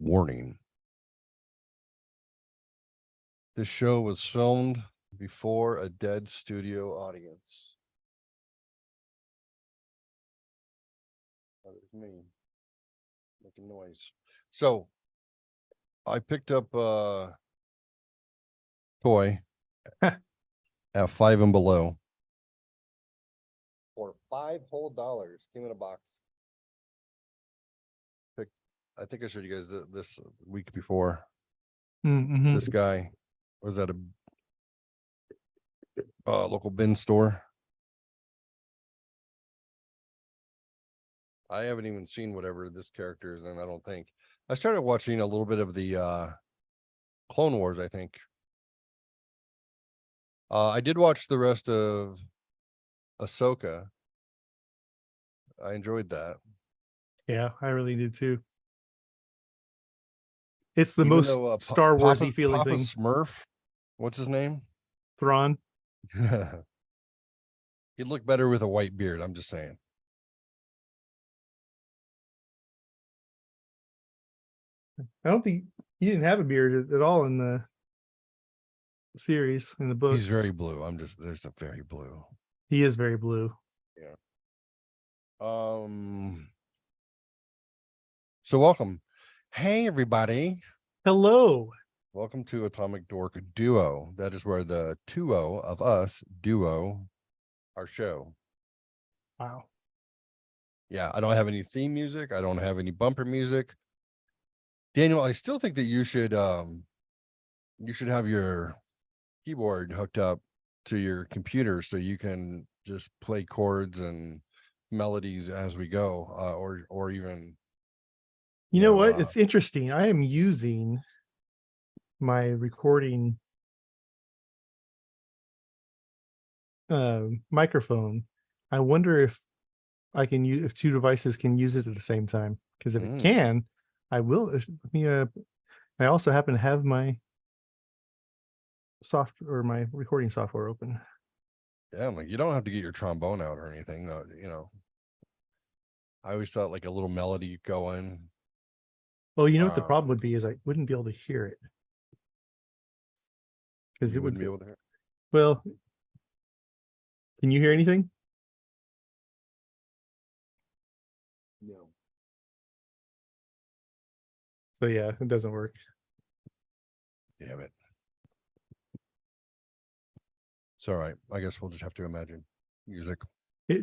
Warning. This show was filmed before a dead studio audience. That is me making noise. So I picked up a toy at Five and Below for $5 whole. Came in a box. I think I showed you guys this week before. Mm-hmm. This guy was at a local bin store. I haven't even seen whatever this character is in, I don't think. I started watching a little bit of the Clone Wars, I think. I did watch the rest of Ahsoka. I enjoyed that. Yeah, I really did too. It's the Even most though, Star Warsy feeling Papa thing. Smurf, what's his name? Thrawn. He'd look better with a white beard, I'm just saying. I don't think he didn't have a beard at all in the series, in the books. He's very blue. There's a very blue. He is very blue. Yeah. So welcome. Hey, everybody. Hello. Welcome to Atomic Dork Duo. That is where the 2-0 of us duo our show. Wow. Yeah, I don't have any theme music. I don't have any bumper music. Daniel, I still think that you should have your keyboard hooked up to your computer so you can just play chords and melodies as we go, or even You know what? It's interesting. I am using my recording microphone. I wonder if I can use, if two devices can use it at the same time, because if it can, I will. Let me I also happen to have my my recording software open. Yeah, I'm like, you don't have to get your trombone out or anything, though. I always thought like a little melody going. Well, you know what the problem would be is I wouldn't be able to hear it, because it wouldn't be able to hear. Well, can you hear anything? No. So yeah, it doesn't work. Damn it. It's all right. I guess we'll just have to imagine music.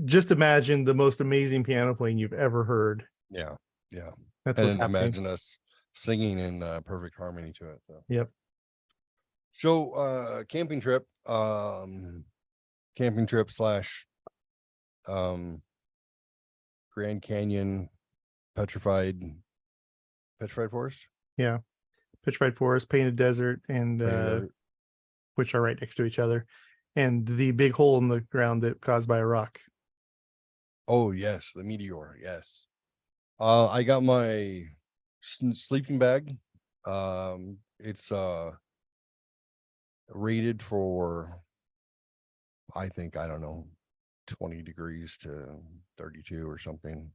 Just imagine the most amazing piano playing you've ever heard. Yeah. That's what's happening. Imagine us singing in perfect harmony to it. So. Yep. So camping trip / Grand Canyon petrified forest. Yeah, petrified forest, painted desert, and which are right next to each other, and the big hole in the ground that caused by a rock. Oh yes, the meteor. Yes. I got my sleeping bag. It's rated for, I think, I don't know, 20 degrees to 32 or something.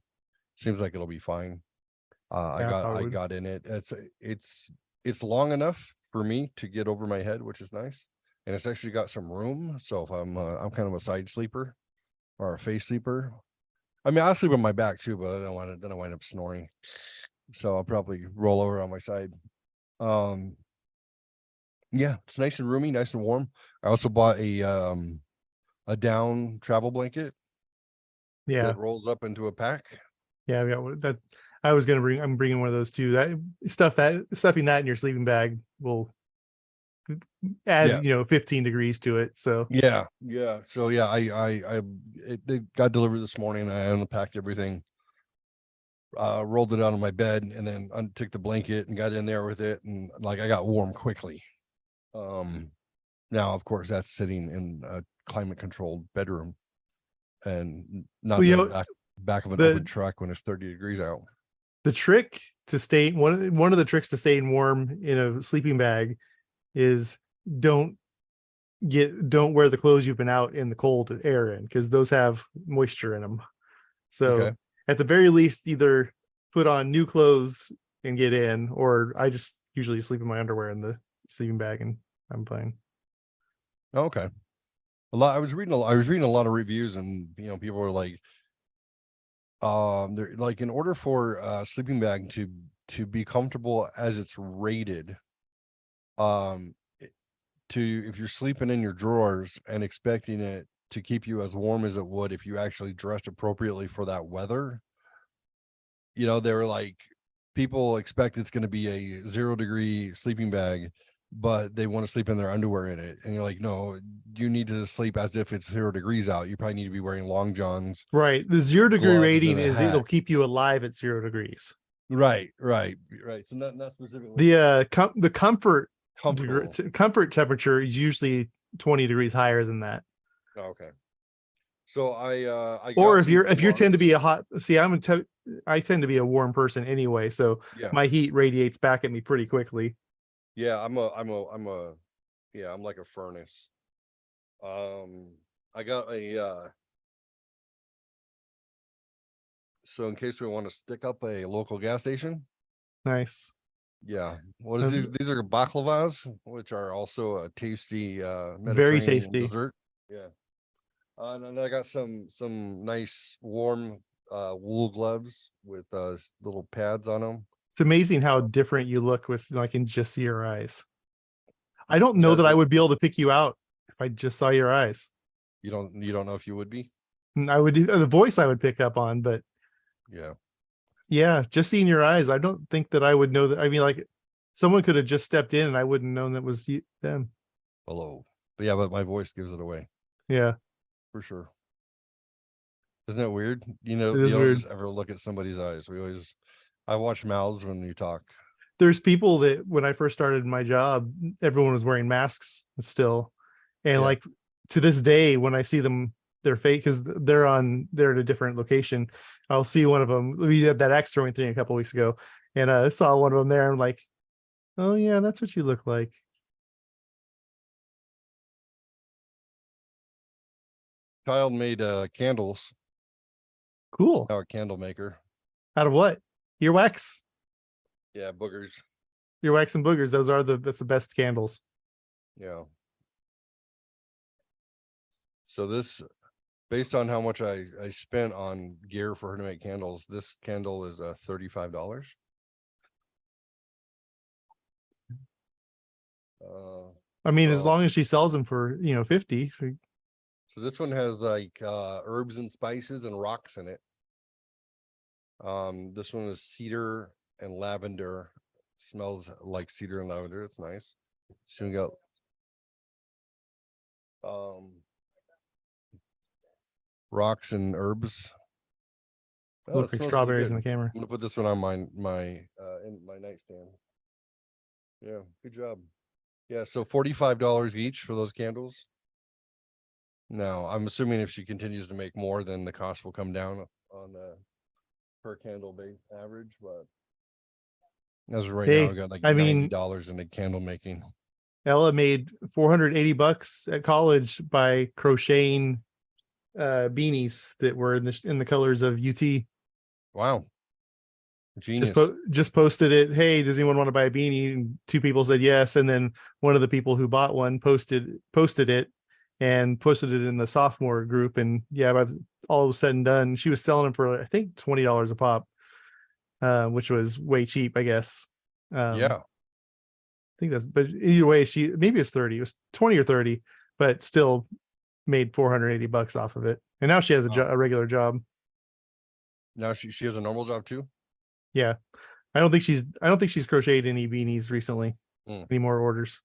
Seems like it'll be fine. I got in it. It's long enough for me to get over my head, which is nice, and it's actually got some room. So if I'm kind of a side sleeper or a face sleeper. I mean, I'll sleep on my back too, but I don't want to. Then I wind up snoring. So I'll probably roll over on my side. Yeah, it's nice and roomy, nice and warm. I also bought a down travel blanket. Yeah, that rolls up into a pack. Yeah, we got that. I'm bringing one of those too. Stuffing that in your sleeping bag will add 15 degrees to it. So yeah. So yeah, it got delivered this morning. I unpacked everything, rolled it out on my bed, and then took the blanket and got in there with it, and like I got warm quickly. Now of course that's sitting in a climate controlled bedroom and not back of an open truck when it's 30 degrees out. The trick to stay one of the tricks to staying warm in a sleeping bag is don't wear the clothes you've been out in the cold air in, because those have moisture in them. So at the very least, either put on new clothes and get in, or I just usually sleep in my underwear in the sleeping bag and I'm fine. Okay. I was reading a lot of reviews, and people were like, they're like, in order for a sleeping bag to be comfortable as it's rated, um if you're sleeping in your drawers and expecting it to keep you as warm as it would if you actually dressed appropriately for that weather, they were like, people expect it's going to be a 0-degree sleeping bag, but they want to sleep in their underwear in it. And you're like, no, you need to sleep as if it's 0 degrees out. You probably need to be wearing long johns. Right. The 0-degree gloves, and rating a is hat. it'll keep you alive at 0 degrees. Right. So not specifically The comfort comfortable. comfort temperature is usually 20 degrees higher than that. Oh, okay. So I Or got if some you tend to be thermometers. I tend to be a warm person anyway, so Yeah. my heat radiates back at me pretty quickly. Yeah, I'm like a furnace. I got a so in case we want to stick up a local gas station. Nice. Yeah. What is these? These are baklavas, which are also a tasty Very Mediterranean tasty. dessert. Yeah. And then I got some nice warm wool gloves with little pads on them. It's amazing how different you look with, I can just see your eyes. I don't know That's that I it. would be able to pick you out if I just saw your eyes. You don't know if you would be? And I would do the voice I would pick up on, but Yeah. yeah, just seeing your eyes, I don't think that I would know that. I mean, like, someone could have just stepped in and I wouldn't known that was them. Hello. But yeah, but my voice gives it away Yeah, for sure. Isn't that weird? it You is don't weird. just ever look at somebody's eyes. I watch mouths when you talk. There's people that when I first started my job, everyone was wearing masks still. And Yeah. like to this day, when I see them, they're fake because they're at a different location. I'll see one of them. We had that axe throwing thing a couple weeks ago, and I saw one of them there. I'm like, oh yeah, that's what you look like. Child made candles. Cool. Now a candle maker. Out of what? Earwax? Yeah, boogers. Earwax and boogers. That's the best candles. Yeah. So this, based on how much I spent on gear for her to make candles, this candle is $35. I mean, as So long as she sells them for 50. so this one has like herbs and spices and rocks in it. This one is cedar and lavender. Smells like cedar and lavender. It's nice. So we got rocks and herbs. Oh, Look like strawberries in the camera. I'm gonna put this one on my in my nightstand. Yeah, good job. Yeah, so $45 each for those candles. Now, I'm assuming if she continues to make more, then the cost will come down on the per candle base average, but as of right now, I got like $90 in the candle making. Ella made $480 at college by crocheting beanies that were in the colors of UT. Wow. Genius. Just posted it. Hey, does anyone want to buy a beanie? And 2 people said yes. And then one of the people who bought one posted it and posted it in the sophomore group. And yeah, by all was said and done, she was selling them for I think $20 a pop, which was way cheap, I guess. Yeah. I think but either way, maybe it's 30. It was 20 or 30, but still made $480 off of it. And now she has a regular job. Now she has a normal job too. Yeah. I don't think she's crocheted any beanies recently. Any more orders,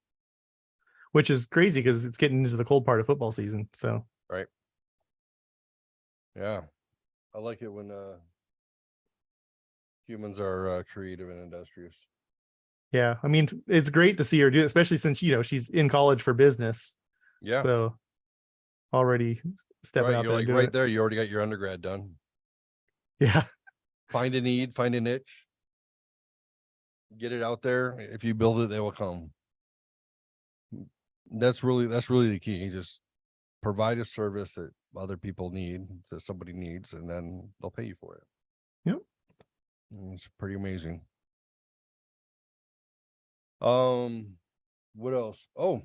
which is crazy because it's getting into the cold part of football season. So right. Yeah. I like it when humans are creative and industrious. Yeah. I mean, it's great to see her do it, especially since she's in college for business. Yeah. So already stepping out there. You're like right there. You already got your undergrad done. Yeah. Find a need, find a niche, get it out there. If you build it, they will come. That's really the key. Just provide a service that other people need, that somebody needs, and then they'll pay you for it. Yep. It's pretty amazing. What else? Oh,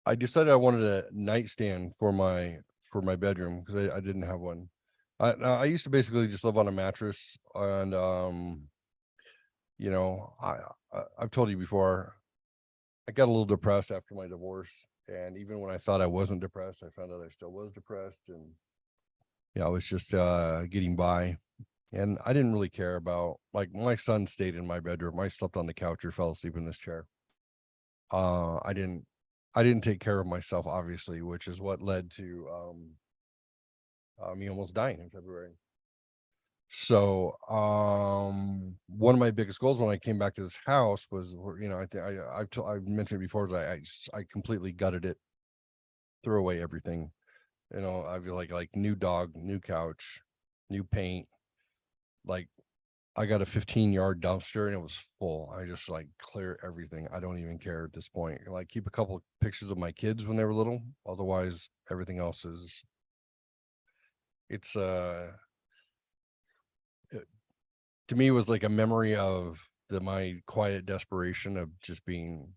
I decided I wanted a nightstand for my bedroom because I didn't have one. I used to basically just live on a mattress, and you know, I've told you before, I got a little depressed after my divorce, and even when I thought I wasn't depressed, I found out I still was depressed, and yeah, I was just getting by, and I didn't really care about, like, my son stayed in my bedroom. I slept on the couch or fell asleep in this chair. Uh, I didn't I didn't take care of myself, obviously, which is what led to me almost dying in February. So, one of my biggest goals when I came back to this house was, I think I've mentioned before, is I completely gutted it, threw away everything. I feel like new dog, new couch, new paint. Like, I got a 15-yard dumpster and it was full. I just like clear everything. I don't even care at this point. Like, keep a couple of pictures of my kids when they were little. Otherwise, everything else is it's it- to me, it was like a memory of my quiet desperation of just being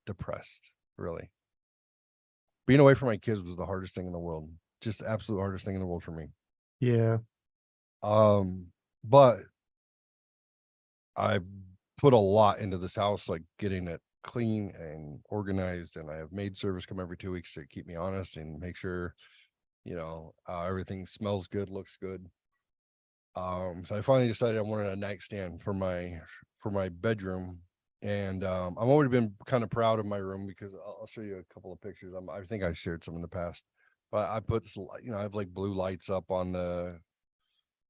depressed, really. Being away from my kids was the hardest thing in the world. Just absolute hardest thing in the world for me. Yeah. But I put a lot into this house, like getting it clean and organized, and I have maid service come every 2 weeks to keep me honest and make sure, everything smells good, looks good. So I finally decided I wanted a nightstand for my bedroom, and I've already been kind of proud of my room because I'll show you a couple of pictures. I think I shared some in the past, but I put this, I have like blue lights up on the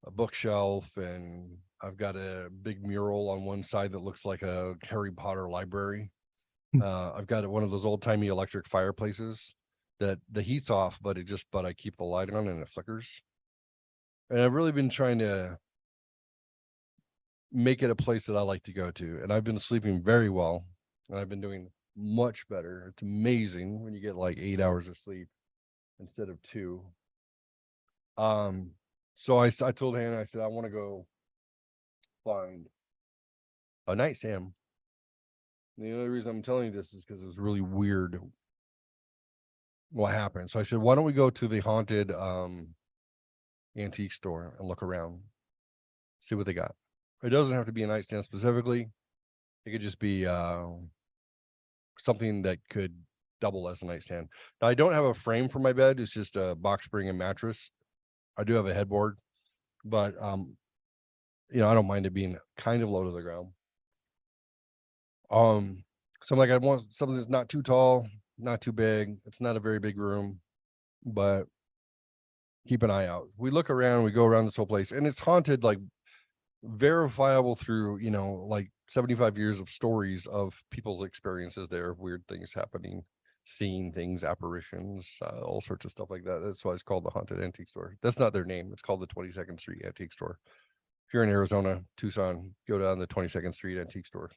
a bookshelf, and I've got a big mural on one side that looks like a Harry Potter library. I've got one of those old timey electric fireplaces that the heat's off, but I keep the light on and it flickers. And I've really been trying to make it a place that I like to go to. And I've been sleeping very well, and I've been doing much better. It's amazing when you get like 8 hours of sleep instead of two. Um, so I told Hannah, I said, I want to go find a nightstand. The only reason I'm telling you this is because it was really weird what happened. So I said, why don't we go to the haunted antique store and look around, see what they got. It doesn't have to be a nightstand specifically. It could just be something that could double as a nightstand. Now, I don't have a frame for my bed. It's just a box spring and mattress. I do have a headboard, but I don't mind it being kind of low to the ground. So I'm like, I want something that's not too tall, not too big. It's not a very big room, but keep an eye out. We look around, we go around this whole place, and it's haunted, like verifiable through, like 75 years of stories of people's experiences there, of weird things happening, seeing things, apparitions, all sorts of stuff like that. That's why it's called the Haunted Antique Store. That's not their name. It's called the 22nd Street Antique Store. If you're in Arizona, Tucson, go down the 22nd Street Antique Store,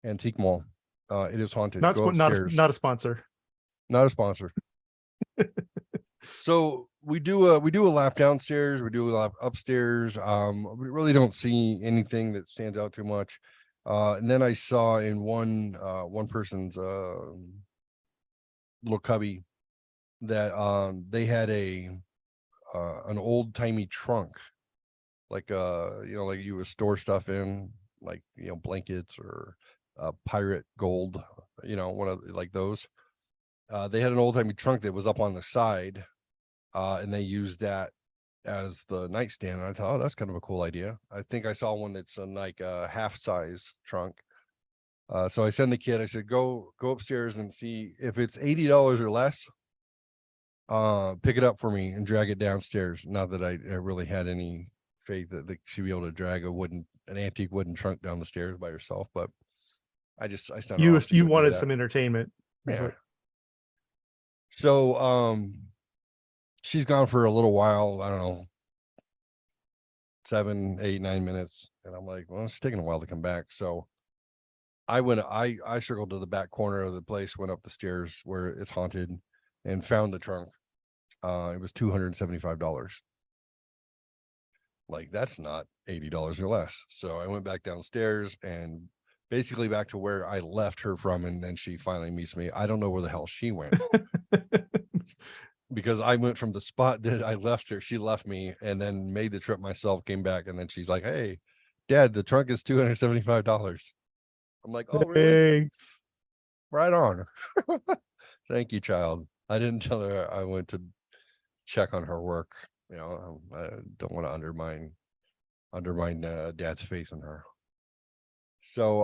Antique Mall. It is haunted. Go upstairs. Not a sponsor. Not a sponsor. So we do a lap downstairs, we do a lap upstairs. We really don't see anything that stands out too much. And then I saw in one person's little cubby that they had an old timey trunk, like like you would store stuff in, like blankets or pirate gold, one of like those. They had an old timey trunk that was up on the side, and they used that as the nightstand. And I thought, oh, that's kind of a cool idea. I think I saw one that's in like a half size trunk. So I send the kid, I said, go upstairs and see if it's $80 or less. Pick it up for me and drag it downstairs. Not that I really had any faith that she'd be able to drag an antique wooden trunk down the stairs by herself, but I sent her off to You go do wanted that. some entertainment. Yeah. So she's gone for a little while. I don't know, 7, 8, 9 minutes. And I'm like, well, it's taking a while to come back. So I circled to the back corner of the place, went up the stairs where it's haunted, and found the trunk. It was $275. Like, that's not $80 or less. So I went back downstairs and basically back to where I left her from. And then she finally meets me. I don't know where the hell she went because I went from the spot that I left her. She left me and then made the trip myself, came back. And then she's like, "Hey, Dad, the trunk is $275." I'm like, "Oh, really? Thanks. Right on." Thank you, child. I didn't tell her I went to check on her work. I don't want to undermine Dad's faith in her. So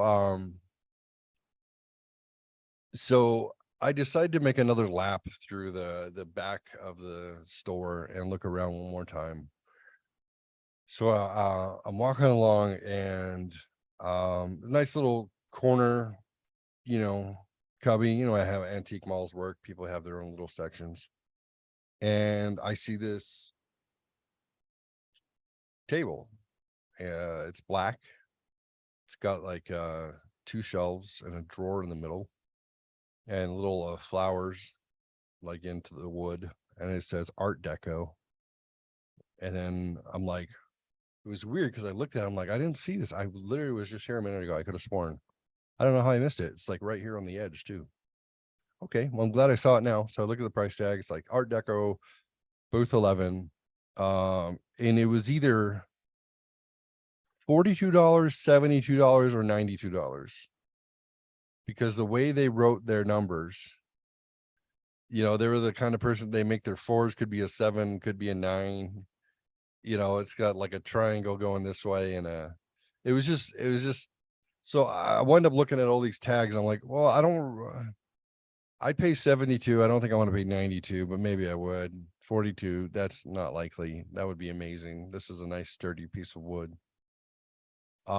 I decided to make another lap through the back of the store and look around one more time. So I'm walking along and nice little corner, you know, cubby. I have antique malls work. People have their own little sections. And I see this table. It's black. It's got like 2 shelves and a drawer in the middle and little flowers like into the wood. And it says Art Deco. And then I'm like, it was weird because I looked at it, I'm like, I didn't see this. I literally was just here a minute ago. I could have sworn. I don't know how I missed it. It's like right here on the edge too. Okay, well, I'm glad I saw it now. So I look at the price tag. It's like Art Deco, booth 11. And it was either $42, $72, or $92. Because the way they wrote their numbers, they were the kind of person they make their 4s could be a 7, could be a 9. It's got like a triangle going this way and it was just so I wound up looking at all these tags. I'm like, well, I'd pay 72. I don't think I want to pay 92, but maybe I would. 42, that's not likely. That would be amazing. This is a nice sturdy piece of wood. So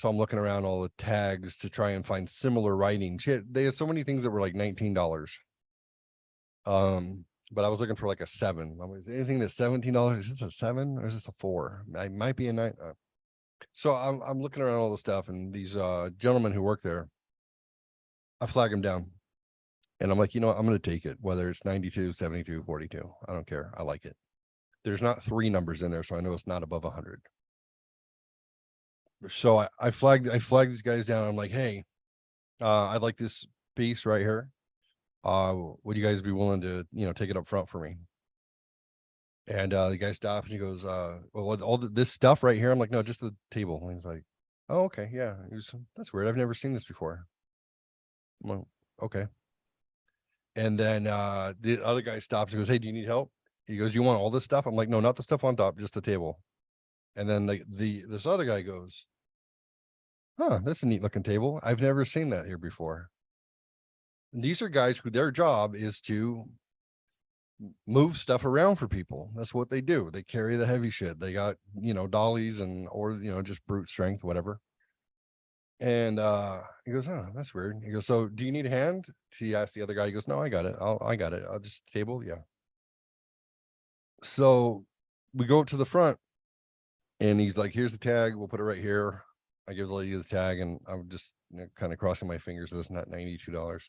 I'm looking around all the tags to try and find similar writing. They had so many things that were like $19. But I was looking for like a 7. Is anything that's $17? Is this a 7 or is this a 4? I might be a 9. So I'm looking around all the stuff, and these gentlemen who work there, I flag them down. And I'm like, I'm going to take it, whether it's 92, 72, 42. I don't care. I like it. There's not 3 numbers in there, so I know it's not above 100. So I flagged these guys down. I'm like, hey, I'd like this piece right here. Would you guys be willing to, take it up front for me? And the guy stopped and he goes, well, all this stuff right here. I'm like, no, just the table. And he's like, oh, okay, yeah. That's weird. I've never seen this before. I'm like, okay. And then the other guy stops and goes, hey, do you need help? He goes, you want all this stuff? I'm like, no, not the stuff on top, just the table. And then this other guy goes, huh, that's a neat looking table. I've never seen that here before. And these are guys who their job is to move stuff around for people. That's what they do. They carry the heavy shit. They got, dollies or just brute strength, whatever. And he goes, oh, that's weird. He goes, so do you need a hand? He asked the other guy. He goes, no, I got it. I got it. I'll just table. Yeah. So we go to the front and he's like, here's the tag. We'll put it right here. I give the lady the tag and I'm just kind of crossing my fingers. That's not $92.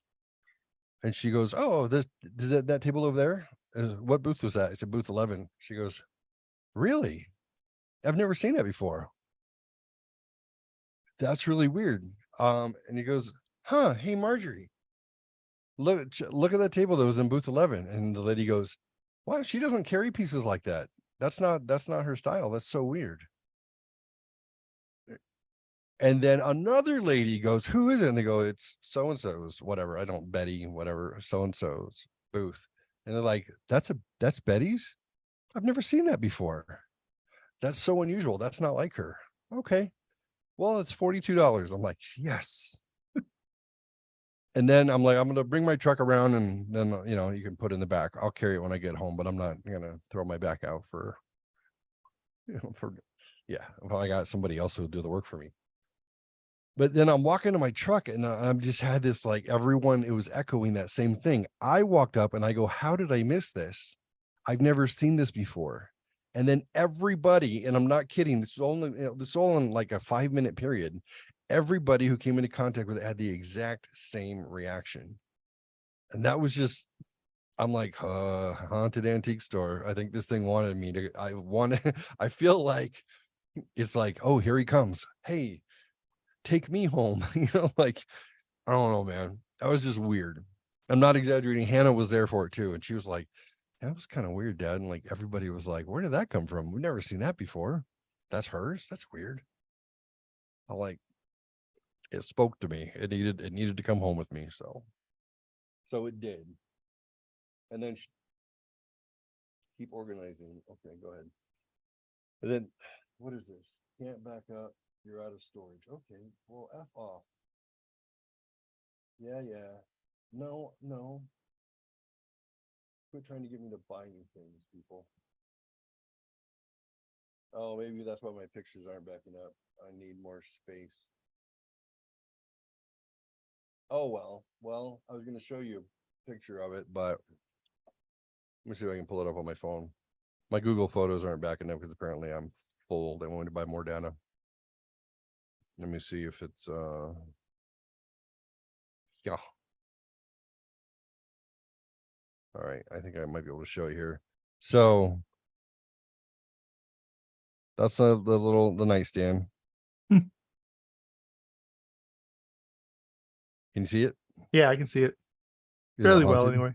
And she goes, oh, that table over there? What booth was that? I said, booth 11. She goes, really? I've never seen that before. That's really weird. And he goes, huh, hey, Marjorie, look at that table that was in booth 11. And the lady goes, wow, she doesn't carry pieces like that. That's not her style. That's so weird. And then another lady goes, who is it? And they go, it's so-and-so's, whatever. I don't, Betty, whatever, so-and-so's booth. And they're like, that's Betty's? I've never seen that before. That's so unusual. That's not like her. Okay. Well, it's $42. I'm like, yes. And then I'm like, I'm going to bring my truck around and then, you can put it in the back. I'll carry it when I get home, but I'm not going to throw my back out if I got somebody else who'll do the work for me. But then I'm walking to my truck and I'm just had this, like, everyone, it was echoing that same thing. I walked up and I go, how did I miss this? I've never seen this before. And then everybody, and I'm not kidding, this is all in like a 5-minute period. Everybody who came into contact with it had the exact same reaction. And that was just, I'm like, haunted antique store. I think this thing wanted me to, I feel like it's like, oh, here he comes. Hey, take me home. Like, I don't know, man. That was just weird. I'm not exaggerating. Hannah was there for it too. And she was like, that was kind of weird, Dad. And like everybody was like, where did that come from? We've never seen that before. That's hers. That's weird. I like it spoke to me. It needed to come home with me. So it did. And then keep organizing. Okay, go ahead. And then what is this? Can't back up. You're out of storage. Okay, well, F off. Yeah. No. Quit trying to get me to buy new things, people. Oh, maybe that's why my pictures aren't backing up. I need more space. Oh, well, I was going to show you a picture of it, but let me see if I can pull it up on my phone. My Google photos aren't backing up because apparently I'm full. They want me to buy more data. Let me see if it's, yeah. All right. I think I might be able to show you here. So that's the nightstand. Hmm. Can you see it? Yeah, I can see it Is it fairly well haunted? anyway.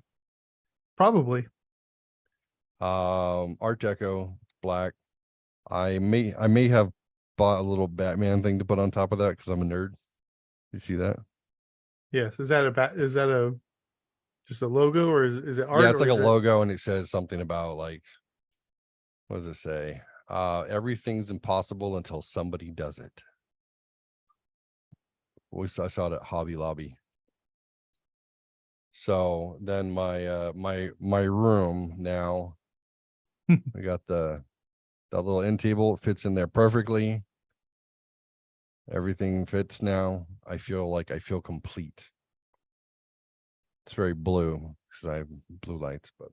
Probably. Art Deco, black. I may have bought a little Batman thing to put on top of that because I'm a nerd. You see that? Yes. Is that a just a logo, or is it art, Yeah, it's or like a is it? logo and it says something about like, what does it say? Everything's impossible until somebody does it. I saw it at Hobby Lobby. So then my room now, we got that little end table. It fits in there perfectly. Everything fits now. I feel complete. It's very blue because I have blue lights, but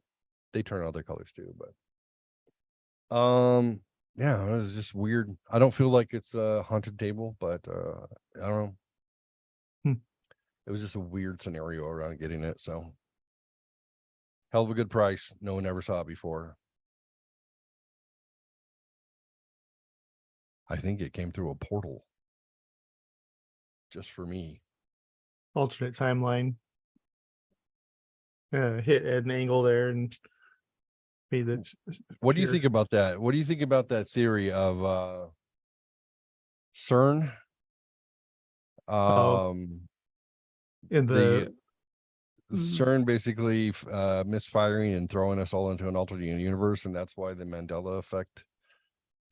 they turn other colors too. But yeah, it was just weird. I don't feel like it's a haunted table, but I don't know. Hmm. It was just a weird scenario around getting it. So hell of a good price. No one ever saw it before. I think it came through a portal just for me. Alternate timeline. Hit at an angle there and made the. What do you appear. think about that? What do you think about that theory of CERN? Oh, in The the. CERN basically misfiring and throwing us all into an alternate universe, and that's why the Mandela effect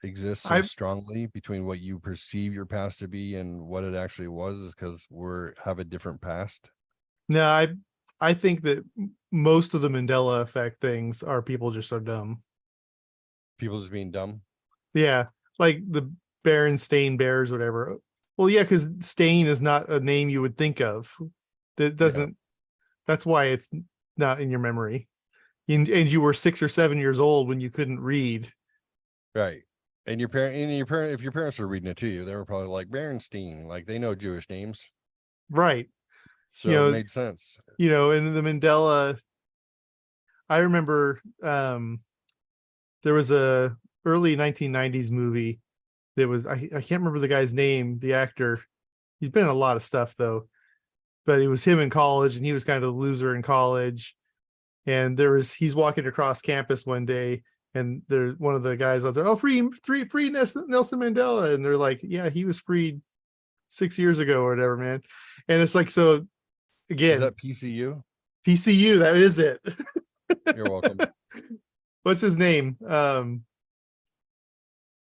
exists so I strongly between what you perceive your past to be and what it actually was, is because we're have a different past. No, I think that most of the Mandela effect things are people just so dumb. People just being dumb. Yeah, like the Berenstain Bears, whatever. Well, yeah, because Stain is not a name you would think of. That doesn't. That's why it's not in your memory. And you were 6 or 7 years old when you couldn't read. Right. And if your parents were reading it to you, they were probably like Berenstein, like they know Jewish names. Right. So it made sense. And the Mandela. I remember there was a early 1990s movie that was I can't remember the guy's name, the actor. He's been in a lot of stuff though, but it was him in college, and he was kind of the loser in college. And he's walking across campus one day, and there's one of the guys out there, oh, free Nelson Mandela, and they're like, yeah, he was freed 6 years ago or whatever, man. And it's like, so Is again, that PCU? PCU, that is it. You're welcome. What's his name? I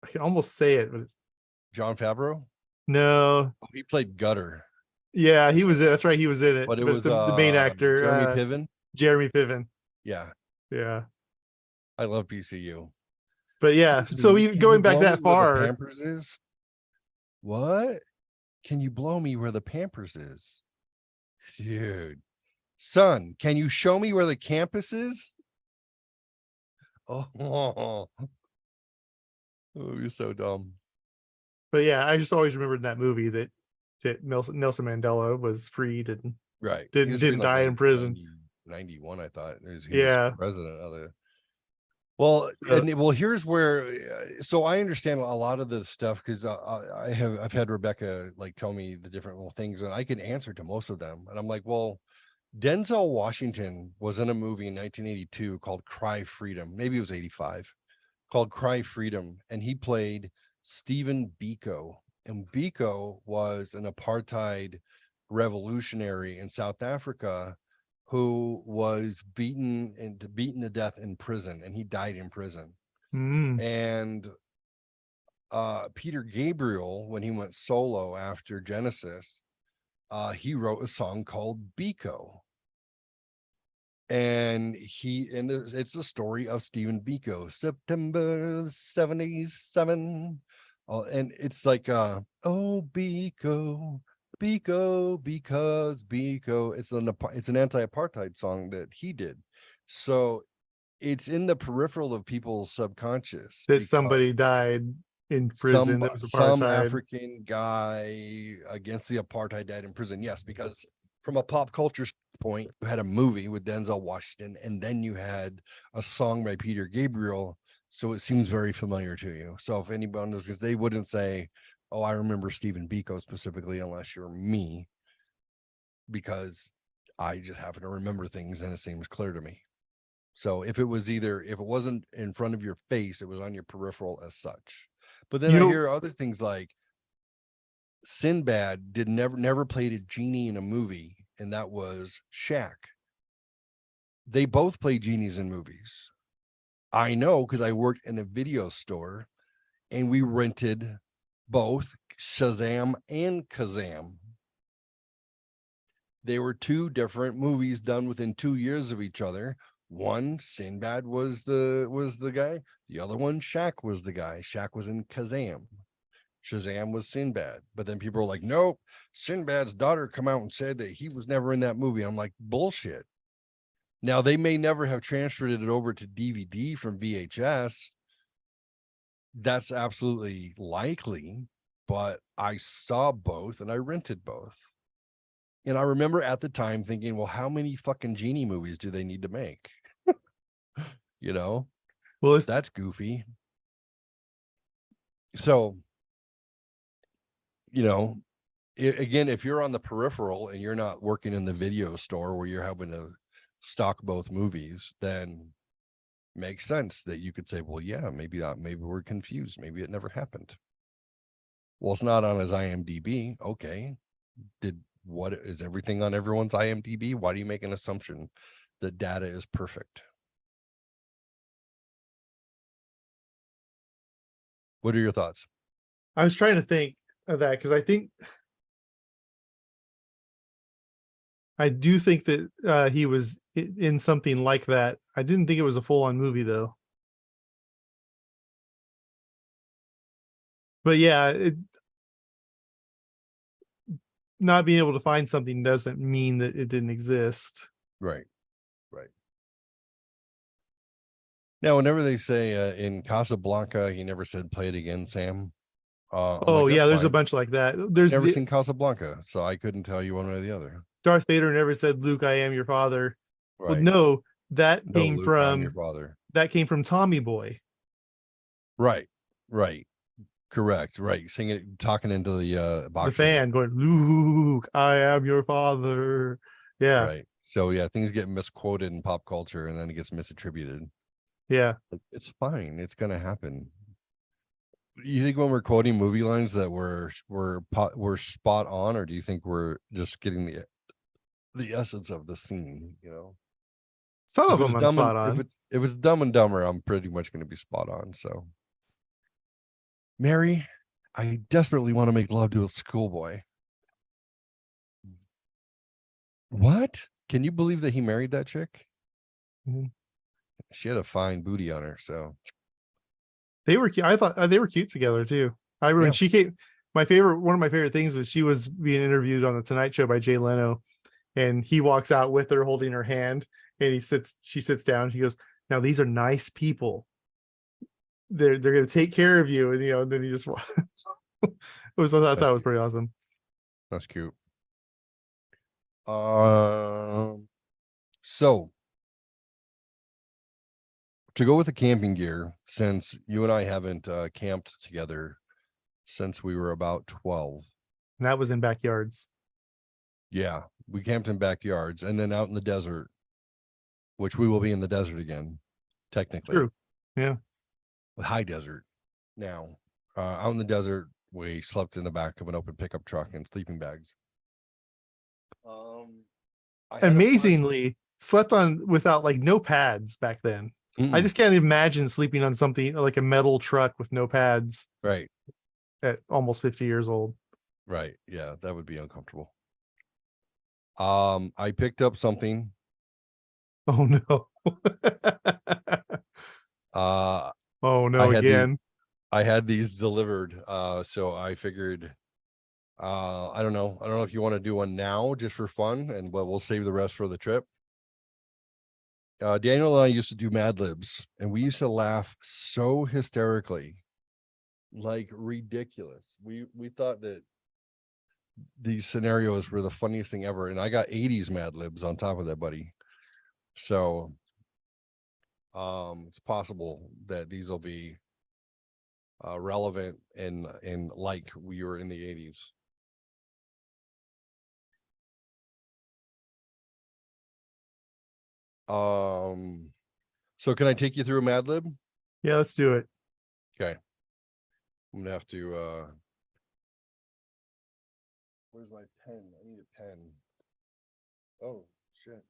can almost say it, but Jon Favreau? no. Oh, he played Gutter. Yeah, he was it. That's right, he was in it. But it But was the main actor, Jeremy Piven. Jeremy Piven. Yeah. Yeah. I love PCU. But yeah, so Can you going back blow me that where the far. Pampers is? What? Can you blow me where the Pampers is? Dude. Son, can you show me where the campus is? Oh, you're so dumb. But yeah, I just always remembered in that movie that Nelson Mandela was freed and Right. He was didn't like die in prison. 91, I thought. He was Yeah. president of the Well, So, here's where, so I understand a lot of the stuff because I've had Rebecca like tell me the different little things, and I can answer to most of them. And I'm like, well, Denzel Washington was in a movie in 1982 called Cry Freedom. Maybe it was 85, called Cry Freedom, and he played Stephen Biko. And Biko was an apartheid revolutionary in South Africa who was beaten to death in prison, and he died in prison. And Peter Gabriel, when he went solo after Genesis, he wrote a song called Biko. And it's the story of Stephen Biko, September 77. And it's like oh, Biko, Biko, because Biko. It's an anti-apartheid song that he did. So it's in the peripheral of people's subconscious that because somebody died in prison that was some apartheid. African guy against the apartheid died in prison. Yes, because from a pop culture point, you had a movie with Denzel Washington, and then you had a song by Peter Gabriel. So it seems very familiar to you. So if anyone knows, because they wouldn't say, "Oh, I remember Stephen Biko specifically," unless you're me, because I just happen to remember things and it seems clear to me. So if it wasn't in front of your face, it was on your peripheral as such. But then You I know, hear other things like Sinbad never played a genie in a movie, and that was Shaq. They both play genies in movies. I know because I worked in a video store and we rented both Shazam and Kazam. They were two different movies done within 2 years of each other. One, Sinbad was the guy. The other one, Shaq was the guy. Shaq was in Kazam. Shazam was Sinbad. But then people were like, nope, Sinbad's daughter come out and said that he was never in that movie. I'm like, bullshit. Now they may never have transferred it over to DVD from VHS. That's absolutely likely, but I saw both and I rented both. And I remember at the time thinking, well, how many fucking genie movies do they need to make? You know, well, that's goofy. So, you know, again, if you're on the peripheral and you're not working in the video store where you're having to stock both movies, then makes sense that you could say, well, yeah, maybe we're confused. Maybe it never happened. Well, it's not on his IMDb. Okay. What is everything on everyone's IMDb? Why do you make an assumption that data is perfect? What are your thoughts? I was trying to think of that because I do think that he was in something like that. I didn't think it was a full-on movie though. But yeah, not being able to find something doesn't mean that it didn't exist. Right. Now, whenever they say in Casablanca, he never said play it again, Sam. I'm Oh like, yeah, that's there's a fine. bunch like that. There's Never the seen Casablanca, so I couldn't tell you one way or the other. Darth Vader never said, "Luke, I am your father." Well, Right. no, that No, came Luke, I'm your from father. Tommy Boy. Right. Correct. Right. Singing, talking into the The boxer. fan going, "Luke, I am your father." Yeah, Right. So yeah, things get misquoted in pop culture and then it gets misattributed. yeah. It's fine. It's gonna happen. You think when we're quoting movie lines that we're spot on, or do you think we're just getting the essence of the scene? You know, Some if of it's them I'm dumb and spot on. if it's Dumb and Dumber, I'm pretty much going to be spot on. So, Mary, I desperately want to make love to a schoolboy. What? Can you believe that he married that chick? Mhm. She had a fine booty on her. So They were cute. I thought they were cute together too. I remember when yeah, she came. One of my favorite things was she was being interviewed on the Tonight Show by Jay Leno, and he walks out with her holding her hand, and she sits down. She goes, "Now these are nice people. They're going to take care of you," and and then he just it was. I thought that's that was cute. pretty awesome. That's cute. Um, so to go with the camping gear, since you and I haven't camped together since we were about 12. And that was in backyards. Yeah, we camped in backyards and then out in the desert, which we will be in the desert again, technically. True. Yeah. High desert now. Out in the desert, we slept in the back of an open pickup truck in sleeping bags. Amazingly, slept on without like no pads back then. I just can't imagine sleeping on something like a metal truck with no pads. Right. At almost 50 years old. Right. Yeah, that would be uncomfortable. I picked up something. Oh no. Oh no, again. I had these delivered. So I figured I don't know if you want to do one now just for fun, and we'll save the rest for the trip. Daniel and I used to do Mad Libs, and we used to laugh so hysterically, like ridiculous. We thought that these scenarios were the funniest thing ever, and I got 80s Mad Libs on top of that, buddy. So it's possible that these will be relevant and like we were in the 80s. So can I take you through a Mad Lib? Yeah, let's do it. Okay. I'm gonna have to where's my pen? I need a pen. Oh shit.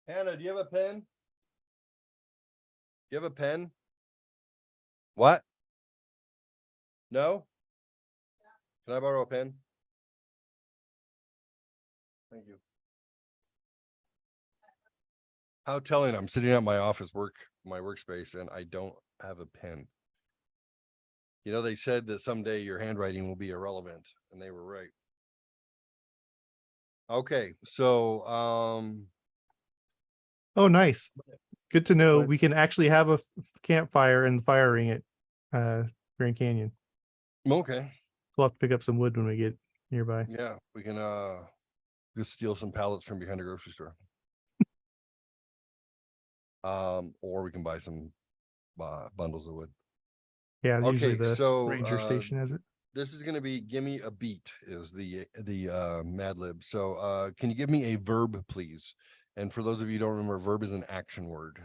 Hannah, do you have a pen? Do you have a pen? What? No? Can I borrow a pen? Thank you. How telling, I'm sitting at my office my workspace, and I don't have a pen. You know, they said that someday your handwriting will be irrelevant, and they were right. Okay, so oh nice. Good to know we can actually have a campfire and fire ring at Grand Canyon. Okay. We'll have to pick up some wood when we get nearby. Yeah, we can just steal some pallets from behind a grocery store. Or we can buy some bundles of wood. Yeah, usually Okay, the so ranger station has it. This is gonna be gimme a beat is the Mad Lib. So can you give me a verb, please? And for those of you who don't remember, verb is an action word.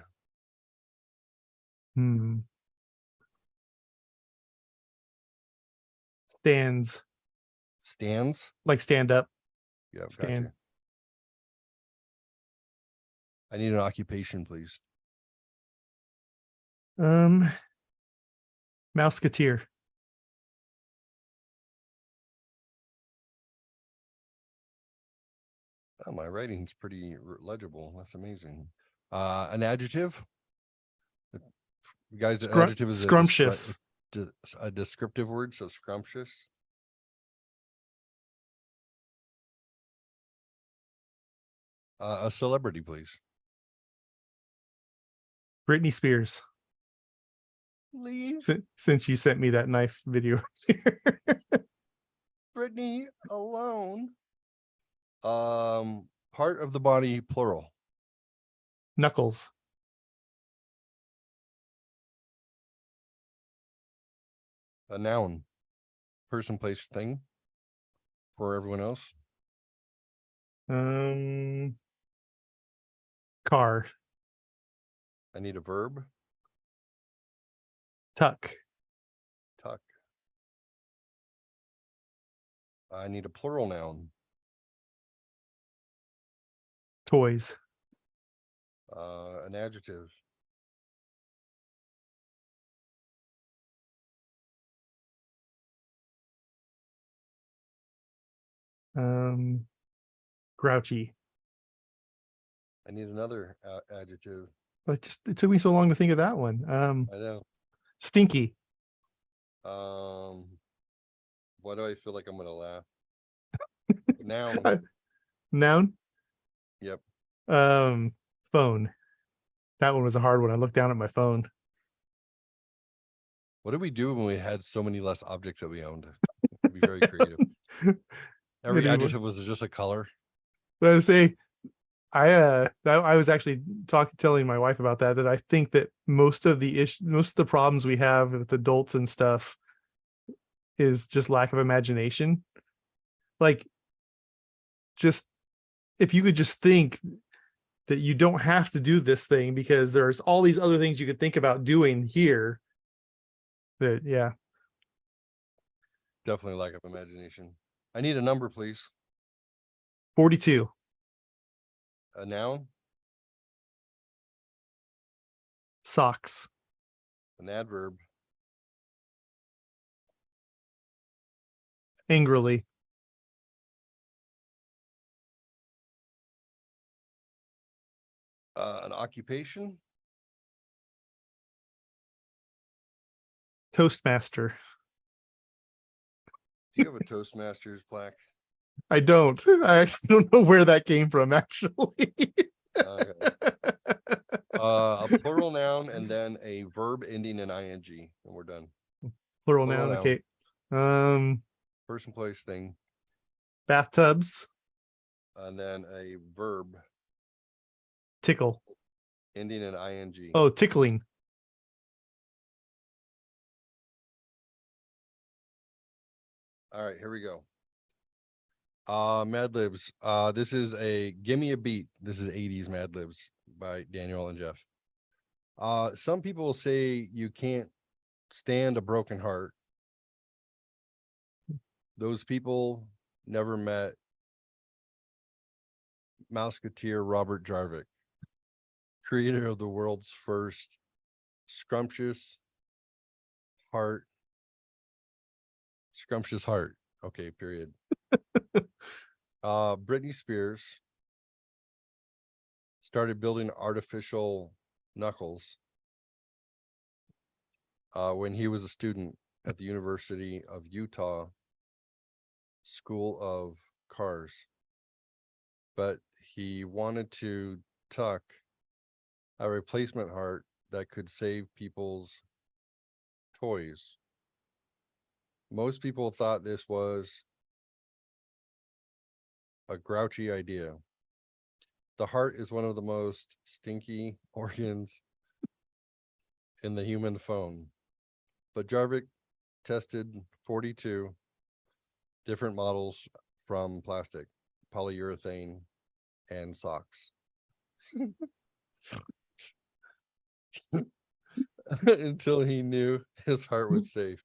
Stands. Stands? Like stand up. Yeah, stand. gotcha. I need an occupation, please. Mouseketeer. Oh, my writing's pretty legible. That's amazing. An adjective? Guys, the adjective is scrumptious. A descriptive word, so scrumptious. A celebrity, please. Britney Spears. Leave. Since you sent me that knife video. Britney alone. Part of the body, plural. Knuckles. A noun. Person, place, thing. For everyone else. Car. I need a verb. Tuck. Tuck. I need a plural noun. Toys. An adjective. Grouchy. I need another adjective. But it took me so long to think of that one. I know. Stinky. Why do I feel like I'm gonna laugh? Noun. Noun. Yep. Phone. That one was a hard one. I looked down at my phone. What did we do when we had so many less objects that we owned? Be very creative. Was just a color. But I say, I was actually telling my wife about that I think that most of the problems we have with adults and stuff is just lack of imagination. Like, just if you could just think that you don't have to do this thing because there's all these other things you could think about doing here. That, yeah. Definitely lack of imagination. I need a number, please. 42. A noun, Socks. an adverb, Angrily. an occupation, Toastmaster. do you have a Toastmasters plaque? I don't. I actually don't know where that came from, actually. Okay. A plural noun and then a verb ending in ing, and we're done. Plural noun. Okay. Person, place, thing, Bathtubs. and then a verb Tickle. ending in ing. Oh, tickling. All right, here we go. Mad Libs. This is a Gimme a Beat. This is 80s Mad Libs by Daniel and Jeff. Some people say you can't stand a broken heart. Those people never met Mouseketeer Robert Jarvik, creator of the world's first scrumptious heart. Okay, period. Britney Spears started building artificial knuckles when he was a student at the University of Utah School of Cars, but he wanted to tuck a replacement heart that could save people's toys. Most people thought this was a grouchy idea. The heart is one of the most stinky organs in the human phone, but Jarvik tested 42 different models from plastic, polyurethane, and socks until he knew his heart was safe.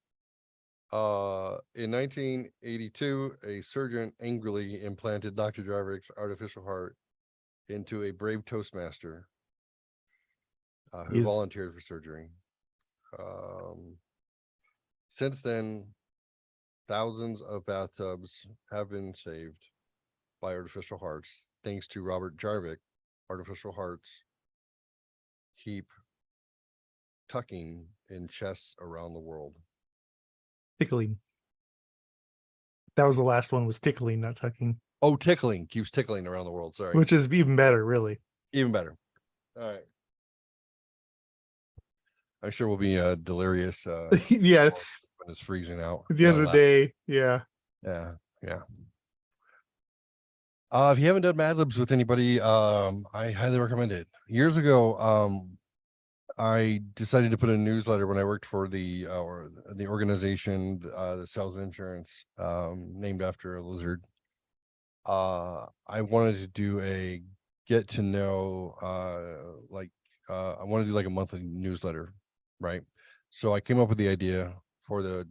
In 1982, a surgeon angrily implanted Dr. Jarvik's artificial heart into a brave Toastmaster who volunteered for surgery. Since then, thousands of bathtubs have been saved by artificial hearts, thanks to Robert Jarvik. Artificial hearts keep tucking in chests around the world. Tickling. That was the last one, was tickling, not tucking. Oh, tickling, keeps tickling around the world. Sorry. Which is even better, really. Even better. All right. I'm sure we'll be delirious. Yeah. When it's freezing out. At the end of the day. Yeah. Yeah. Yeah. If you haven't done Mad Libs with anybody, I highly recommend it. Years ago, I decided to put a newsletter when I worked for the organization that sells insurance, named after a lizard. I wanted to do a get to know, I want to do like a monthly newsletter, right? So I came up with the idea for the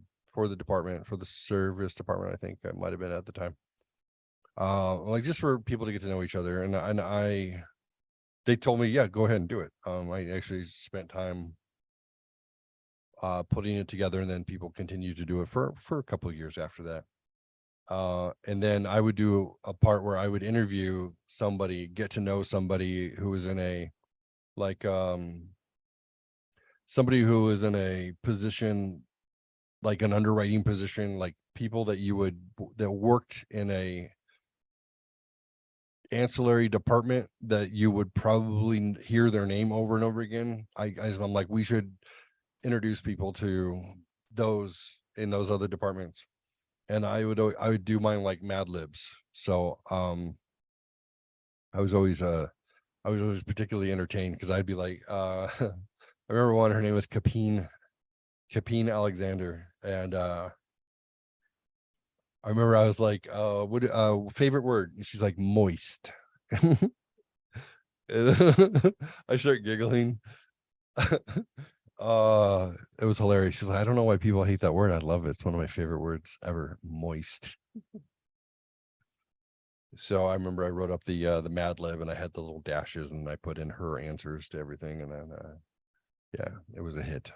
department, for the service department, I think that might have been at the time. Like just for people to get to know each other, and they told me, yeah, go ahead and do it. I actually spent time putting it together, and then people continued to do it for a couple of years after that. And then I would do a part where I would interview somebody, get to know somebody who was in a somebody who was in a position, like an underwriting position, like people that that worked in a ancillary department that you would probably hear their name over and over again. I'm like, we should introduce people to those in those other departments. and I would do mine like Mad Libs. So I was always particularly entertained because I'd be like, I remember one, her name was Capine Alexander, and I remember I was like, what favorite word? And she's like moist. I start giggling. It was hilarious. She's like, I don't know why people hate that word. I love it. It's one of my favorite words ever. Moist. So I remember I wrote up the Mad Lib and I had the little dashes and I put in her answers to everything, and then yeah, it was a hit.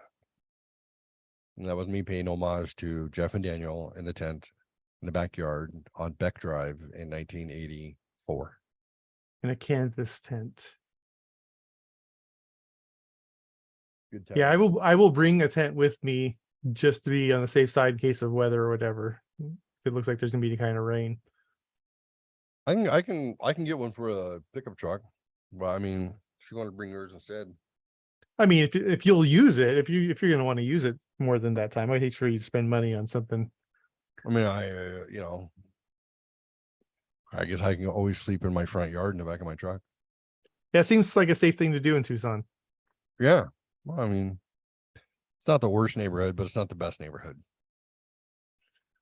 And that was me paying homage to Jeff and Daniel in the tent in the backyard on Beck Drive in 1984. In a canvas tent. Good times. Yeah, I will bring a tent with me just to be on the safe side in case of weather or whatever. If it looks like there's gonna be any kind of rain. I can get one for a pickup truck, but I mean, if you want to bring yours instead. I mean, if you'll use it, if you're gonna want to use it more than that time, I'd hate for you to spend money on something. I mean, you know, I guess I can always sleep in my front yard in the back of my truck. That seems like a safe thing to do in Tucson. Yeah. Well, I mean, it's not the worst neighborhood, but it's not the best neighborhood.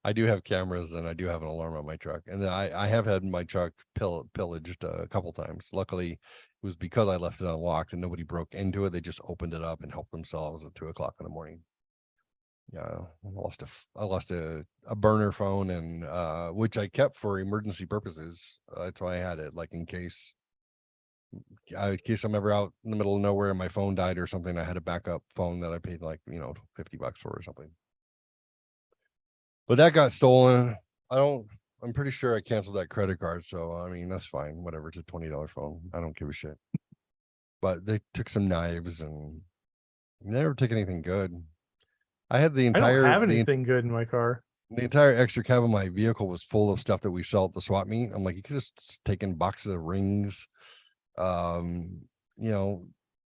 I do have cameras and I do have an alarm on my truck. And I have had my truck pillaged a couple times. Luckily, it was because I left it unlocked and nobody broke into it. They just opened it up and helped themselves at 2:00 in the morning. Yeah, I lost a burner phone, and which I kept for emergency purposes. That's why I had it, like in case I'm ever out in the middle of nowhere and my phone died or something. I had a backup phone that I paid like $50 for or something. But that got stolen. I'm pretty sure I canceled that credit card. So I mean that's fine. Whatever. It's a $20 phone. I don't give a shit. But they took some knives and never took anything good. I had I don't have anything good in my car. the entire extra cab of my vehicle was full of stuff that we sell at the swap meet. I'm like, you could just taken boxes of rings. Um, you know,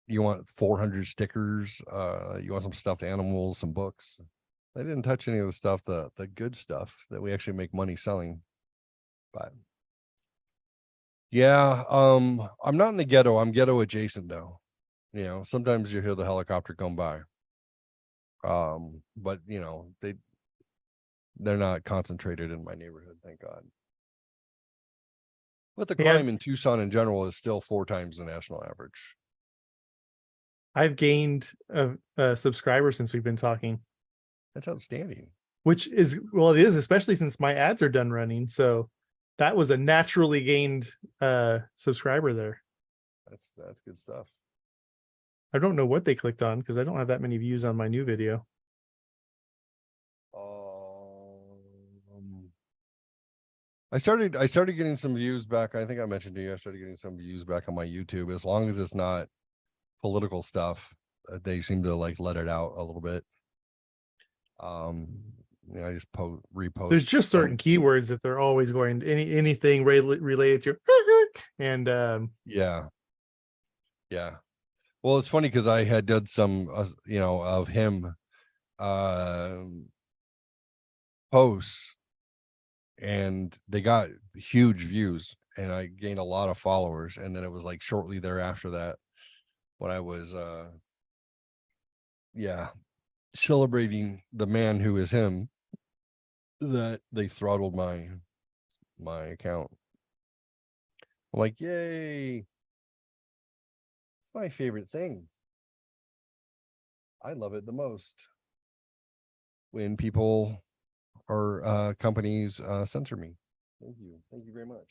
you want 400 stickers, you want some stuffed animals, some books. They didn't touch any of the stuff, the good stuff that we actually make money selling. But yeah, I'm not in the ghetto. I'm ghetto adjacent though. Sometimes you hear the helicopter come by. But they're not concentrated in my neighborhood, thank God. But the Yeah, crime in Tucson in general is still 4 times the national average. I've gained a subscriber since we've been talking, That's outstanding. which is, well, it is, especially since my ads are done running. So that was a naturally gained subscriber there. That's good stuff. I don't know what they clicked on because I don't have that many views on my new video. I started getting some views back. I think I mentioned to you, I started getting some views back on my YouTube. As long as it's not political stuff, they seem to like let it out a little bit. I just repost. There's just certain keywords that they're always going to anything related to, and yeah. Well, it's funny because I had done some, of him posts, and they got huge views, and I gained a lot of followers. And then it was like shortly thereafter that when I was, celebrating the man who is him, that they throttled my account. I'm like, yay. It's my favorite thing. I love it the most when people or companies censor me. Thank you very much.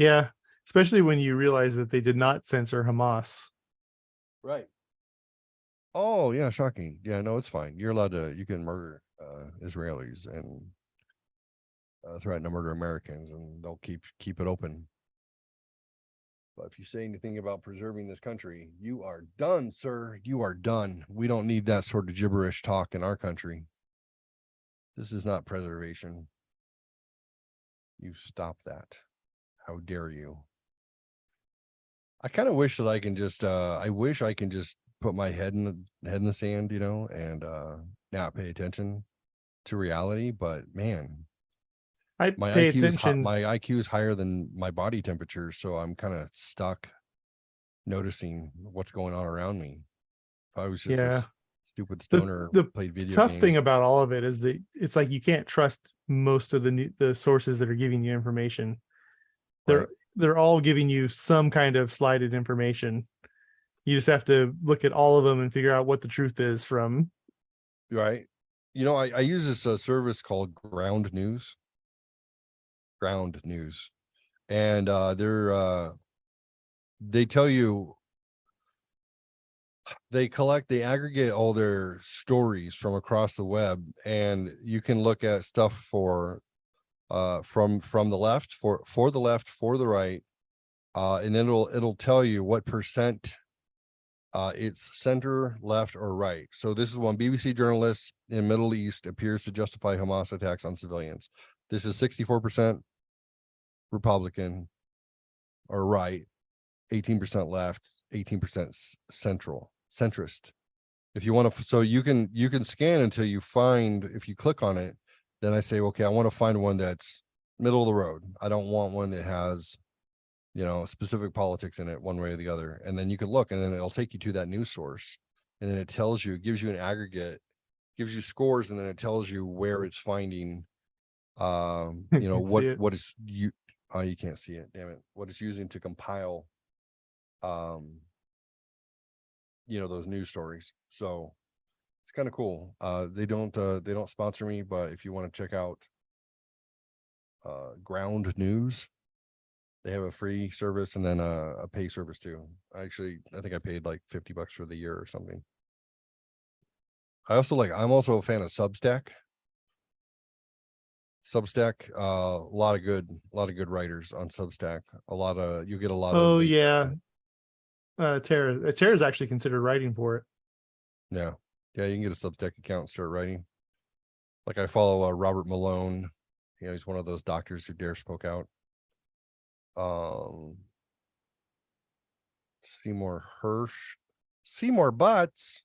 yeah, especially when you realize that they did not censor Hamas. Right. Oh yeah, shocking. Yeah, no, it's fine. You can murder Israelis and threaten to murder Americans, and they'll keep it open. But if you say anything about preserving this country, you are done, sir. You are done. We don't need that sort of gibberish talk in our country. This is not preservation. You stop that. How dare you? I kind of wish that I can just I wish I can just put my head in the sand, and not pay attention to reality, but man, I pay attention. my IQ is higher than my body temperature, so I'm kind of stuck noticing what's going on around me. If I was just a Yeah. stupid The stoner played video tough games. thing about all of it is that it's like you can't trust most of the sources that are giving you information. They're Right. they're all giving you some kind of slighted information. You just have to look at all of them and figure out what the truth is from. Right. You know, I use this service called Ground News, and they tell you, they aggregate all their stories from across the web, and you can look at stuff for from the left, for the left, for the right, and it'll tell you what percent it's center, left, or right. So this is one: BBC journalist in Middle East appears to justify Hamas attacks on civilians. This is 64% Republican or right, 18% left, 18% centrist. If you want to, so you can scan until you find, if you click on it, then I say, okay, I want to find one that's middle of the road. I don't want one that has, specific politics in it one way or the other. And then you can look, and then it'll take you to that news source, and then it gives you an aggregate, gives you scores, and then it tells you where it's finding, what is you, oh, you can't see it, damn it, what it's using to compile, those news stories. So it's kind of cool. They don't sponsor me, but if you want to check out Ground News, they have a free service and then a pay service too. I think I paid like $50 for the year or something. I'm also a fan of Substack. A lot of good writers on Substack. You get a lot of Oh the, yeah. Tara's actually considered writing for it. yeah. Yeah, you can get a Substack account and start writing. Like I follow Robert Malone. He's one of those doctors who dare spoke out. Seymour Hirsch, Seymour Butts.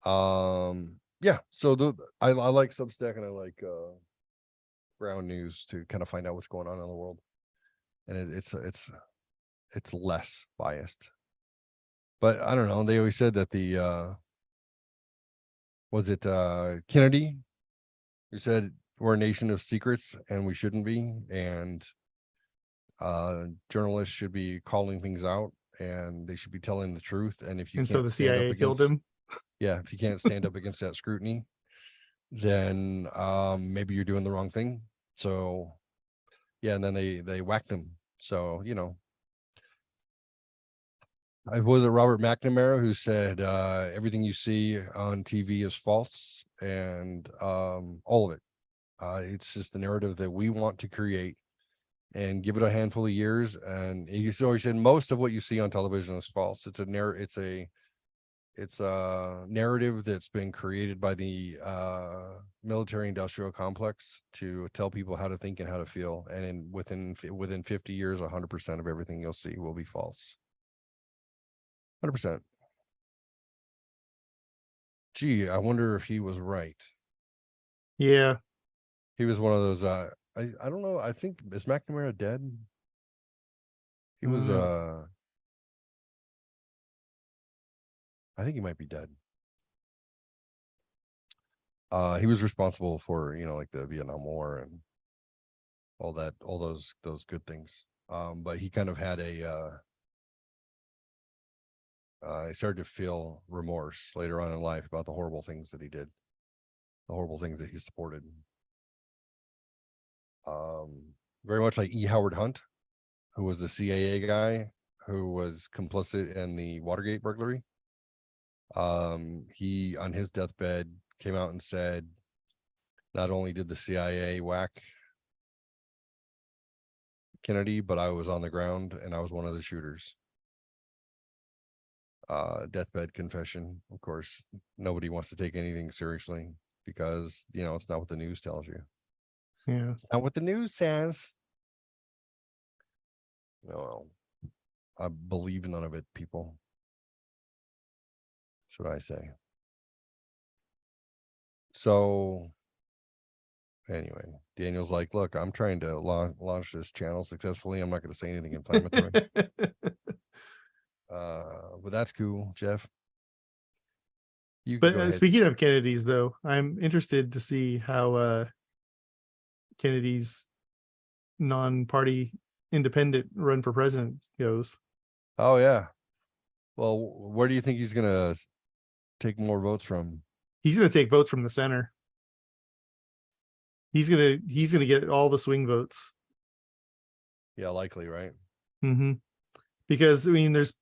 Yeah, so I like Substack, and I like Ground News to kind of find out what's going on in the world, and it's less biased. But I don't know, they always said that the was it Kennedy who said we're a nation of secrets and we shouldn't be, and journalists should be calling things out, and they should be telling the truth. And if you And so can't the stand up CIA killed against, him. yeah, if you can't stand up against that scrutiny, then maybe you're doing the wrong thing. So yeah, and then they whacked him. So I was it Robert McNamara who said everything you see on TV is false, and all of it. It's just the narrative that we want to create, and give it a handful of years. And he said most of what you see on television is false. It's a narrative that's been created by the military industrial complex to tell people how to think and how to feel. And within 50 years, 100% of everything you'll see will be false. 100%. Gee, I wonder if he was right. Yeah. He was one of those, I don't know. I think, is McNamara dead? He was, I think he might be dead. He was responsible for, like the Vietnam War and all those good things. But he kind of had I started to feel remorse later on in life about the horrible things that he did, the horrible things that he supported. Very much like E. Howard Hunt, who was the CIA guy who was complicit in the Watergate burglary. He, on his deathbed, came out and said, not only did the CIA whack Kennedy, but I was on the ground and I was one of the shooters. Deathbed confession. Of course, nobody wants to take anything seriously because, it's not what the news tells you. Yeah. It's not what the news says. No, I believe none of it, people. That's what I say. So anyway, Daniel's like, look, I'm trying to launch this channel successfully. I'm not going to say anything inflammatory. But that's cool, Jeff. You can But go ahead. speaking of Kennedy's, though, I'm interested to see how Kennedy's non-party independent run for president goes. Oh yeah. Well, where do you think he's gonna take more votes from? He's going to take votes from the center. He's gonna get all the swing votes. Yeah, likely, right? Mm-hmm. Because I mean, there's,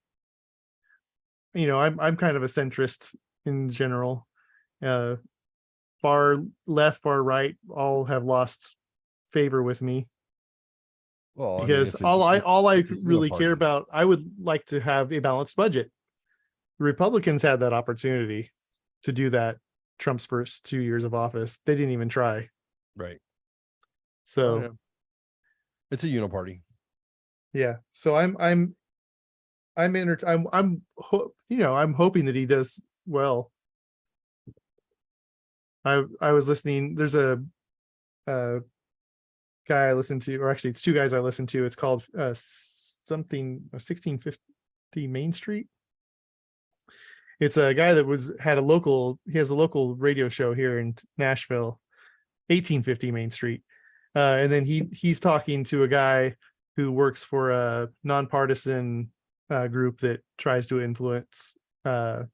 I'm kind of a centrist in general. Far left, far right, all have lost favor with me. Well, Because I mean, all I it's a really care uniparty. about, I would like to have a balanced budget. Republicans had that opportunity to do that Trump's first 2 years of office. They didn't even try. Right. So Oh, yeah. It's a uniparty. yeah. So I'm hoping that he does well. I was listening. There's a guy I listen to, or actually it's two guys I listen to. It's called 1650 Main Street. It's a guy that he has a local radio show here in Nashville, 1850 Main Street. And then he's talking to a guy who works for a nonpartisan group that tries to influence. I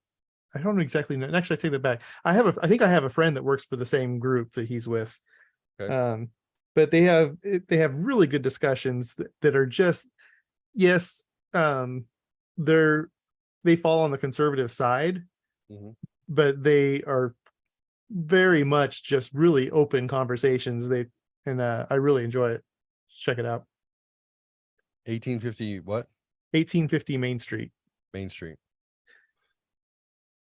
don't exactly know. Actually, I take that back. I think I have a friend that works for the same group that he's with. Okay. But they have really good discussions that are just, yes, they fall on the conservative side, but they are very much just really open conversations. I really enjoy it. Check it out. 1850 what? 1850 Main Street. Main Street.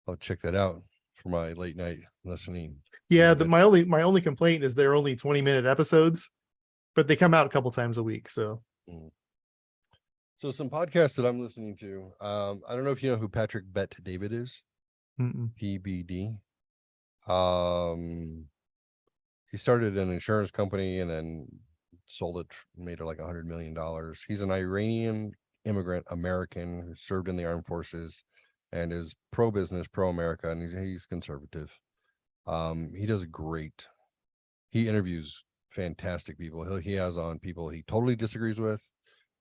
I'll check that out for my late night listening. Yeah, my only complaint is they're only 20-minute episodes, but they come out a couple times a week. So So some podcasts that I'm listening to. I don't know if you know who Patrick Bet David is. PBD. He started an insurance company and then sold it, made it like $100 million. He's an Iranian immigrant American who served in the armed forces and is pro-business, pro-America, and he's conservative. He does great. He interviews fantastic people. He has on people he totally disagrees with,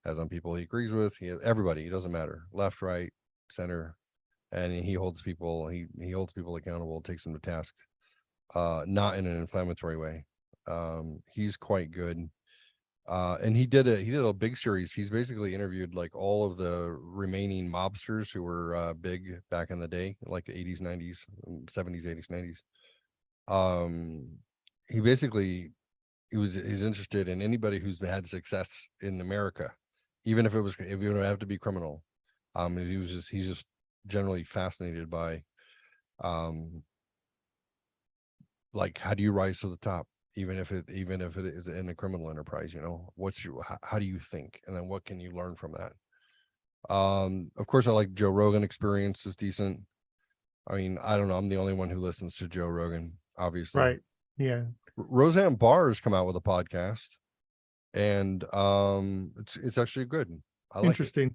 has on people he agrees with. He has everybody. It doesn't matter, left, right, center, and he holds people. He holds people accountable, takes them to task, not in an inflammatory way. He's quite good. And he did a big series. He's basically interviewed like all of the remaining mobsters who were big back in the day, like the 80s, 90s, 70s, 80s, 90s. He's interested in anybody who's had success in America, even if you don't have to be criminal. He's just generally fascinated by like, how do you rise to the top? Even if it is in a criminal enterprise, how do you think, and then what can you learn from that? Of course, I like Joe Rogan. Experience is decent. I mean, I don't know. I'm the only one who listens to Joe Rogan, obviously. right. Yeah. Roseanne Barr has come out with a podcast, and it's actually good. I like Interesting. it.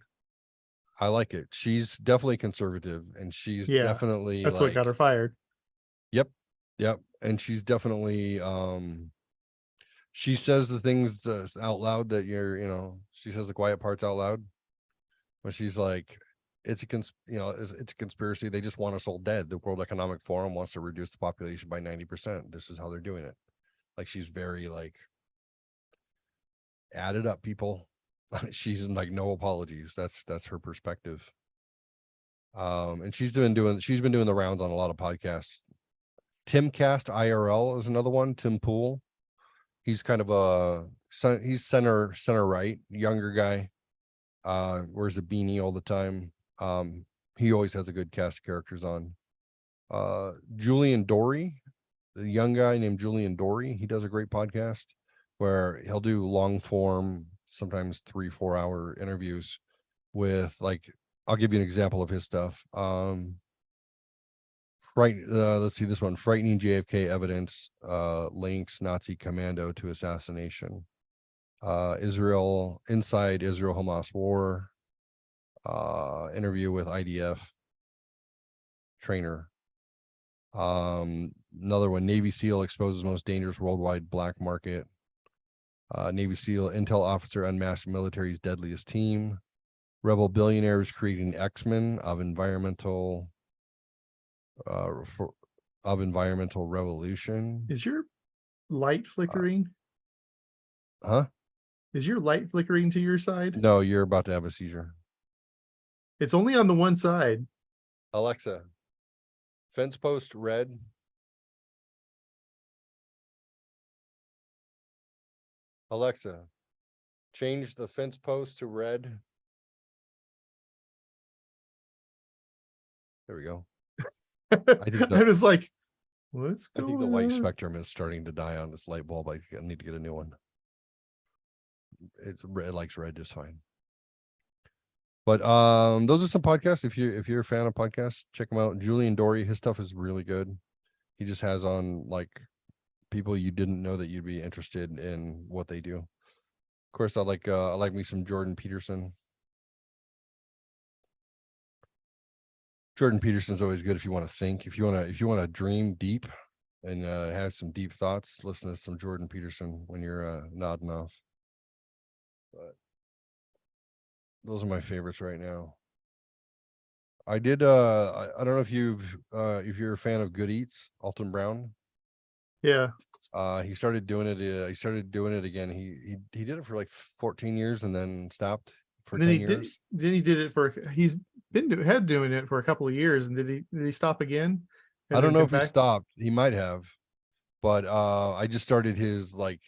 I like it. She's definitely conservative, and she's definitely that's what got her fired. Yep. And she's definitely she says the things out loud that she says the quiet parts out loud, but she's like, it's a conspiracy. They just want us all dead. The World Economic Forum wants to reduce the population by 90%. This is how they're doing it. Like, she's very like, add it up, people. She's like, no apologies. That's her perspective. And she's been doing the rounds on a lot of podcasts. Timcast IRL is another one. Tim Pool. He's kind of he's center right, younger guy. Wears a beanie all the time. He always has a good cast of characters on. Julian Dory, the young guy named Julian Dory, he does a great podcast where he'll do long form, sometimes 3-4 hour interviews with, like, I'll give you an example of his stuff. Right. Let's see this one. Frightening JFK evidence links Nazi commando to assassination. Israel inside Israel Hamas war. Interview with IDF trainer. Another one. Navy SEAL exposes most dangerous worldwide black market. Navy SEAL intel officer unmasked military's deadliest team. Rebel billionaires creating X-Men of environmental revolution. Is your light flickering? Huh? Is your light flickering to your side? No, you're about to have a seizure. It's only on the one side. Alexa, fence post red. Alexa, change the fence post to red. There we go. I was like, what's I going think the light on? spectrum is starting to die on this light bulb. I need to get a new one. It likes red just fine. But those are some podcasts. If you're a fan of podcasts, check them out. Julian Dory, his stuff is really good. He just has on like people you didn't know that you'd be interested in what they do. Of course, I like me some Jordan Peterson. Jordan Peterson's always good if you want to think. If you want to dream deep and have some deep thoughts, listen to some Jordan Peterson when you're nodding off. But those are my favorites right now. I did I don't know if you're a fan of Good Eats, Alton Brown. Yeah. He started doing it again. He did it for like 14 years and then stopped for 10 years. Then he did it for he's had doing it for a couple of years, and did he stop again? I don't know if he stopped. He might have, but I just started his like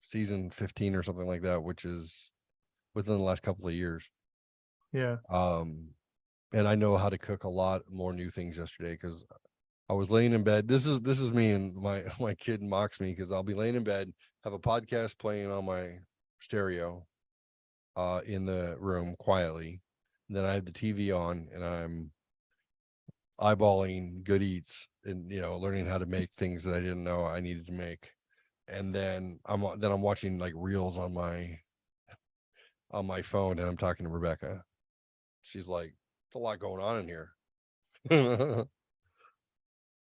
season 15 or something like that, which is within the last couple of years. Yeah. And I know how to cook a lot more new things yesterday because I was laying in bed. This is me, and my kid mocks me because I'll be laying in bed, have a podcast playing on my stereo in the room quietly. And then I have the TV on and I'm eyeballing Good Eats and learning how to make things that I didn't know I needed to make. And then I'm watching like reels on my phone, and I'm talking to Rebecca. She's like, "It's a lot going on in here."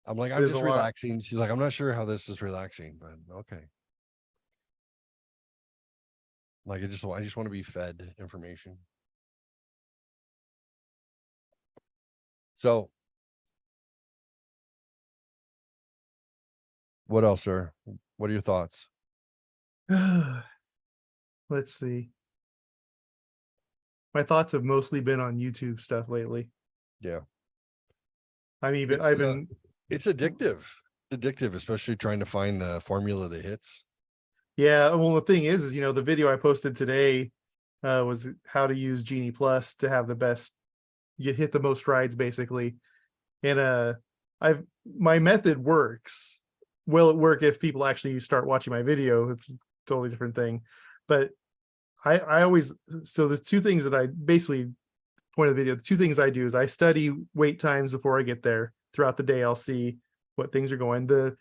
I'm like, "I'm just relaxing." She's like, "I'm not sure how this is relaxing, but okay." Like, I just want to be fed information. So what else, sir? What are your thoughts? Let's see. My thoughts have mostly been on YouTube stuff lately. Yeah. I mean, it's addictive. It's addictive, especially trying to find the formula that hits. Yeah. Well, the thing is, the video I posted today was how to use Genie Plus to have the best, you hit the most rides basically. And my method works. Will it work if people actually start watching my video? It's a totally different thing. But I always, so the two things that I basically point of the video, the two things I do is I study wait times before I get there. Throughout the day, I'll see what things are going. The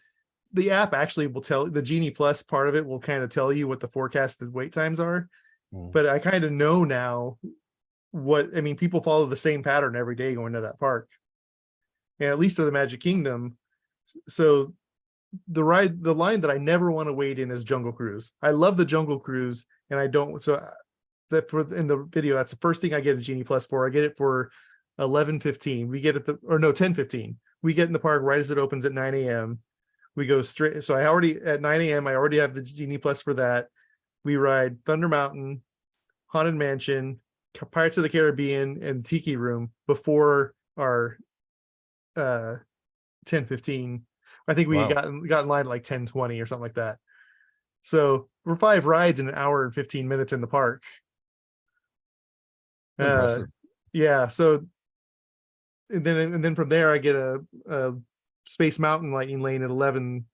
app actually will tell, the Genie Plus part of it will kind of tell you what the forecasted wait times are. But I kind of know now people follow the same pattern every day going to that park. And at least to the Magic Kingdom. So the line that I never want to wait in is Jungle Cruise. I love the Jungle Cruise, and I don't. So that in the video, that's the first thing I get a Genie Plus for. I get it for 11:15. We get it 10:15. We get in the park right as it opens at 9 a.m. We go straight. So at 9 a.m. I already have the Genie Plus for that. We ride Thunder Mountain, Haunted Mansion, Pirates of the Caribbean, and Tiki Room before our 10:15. I think we got in line at like 10:20 or something like that. So we're 5 rides in an hour and 15 minutes in the park. Yeah. So and then from there I get a Space Mountain Lightning Lane at 11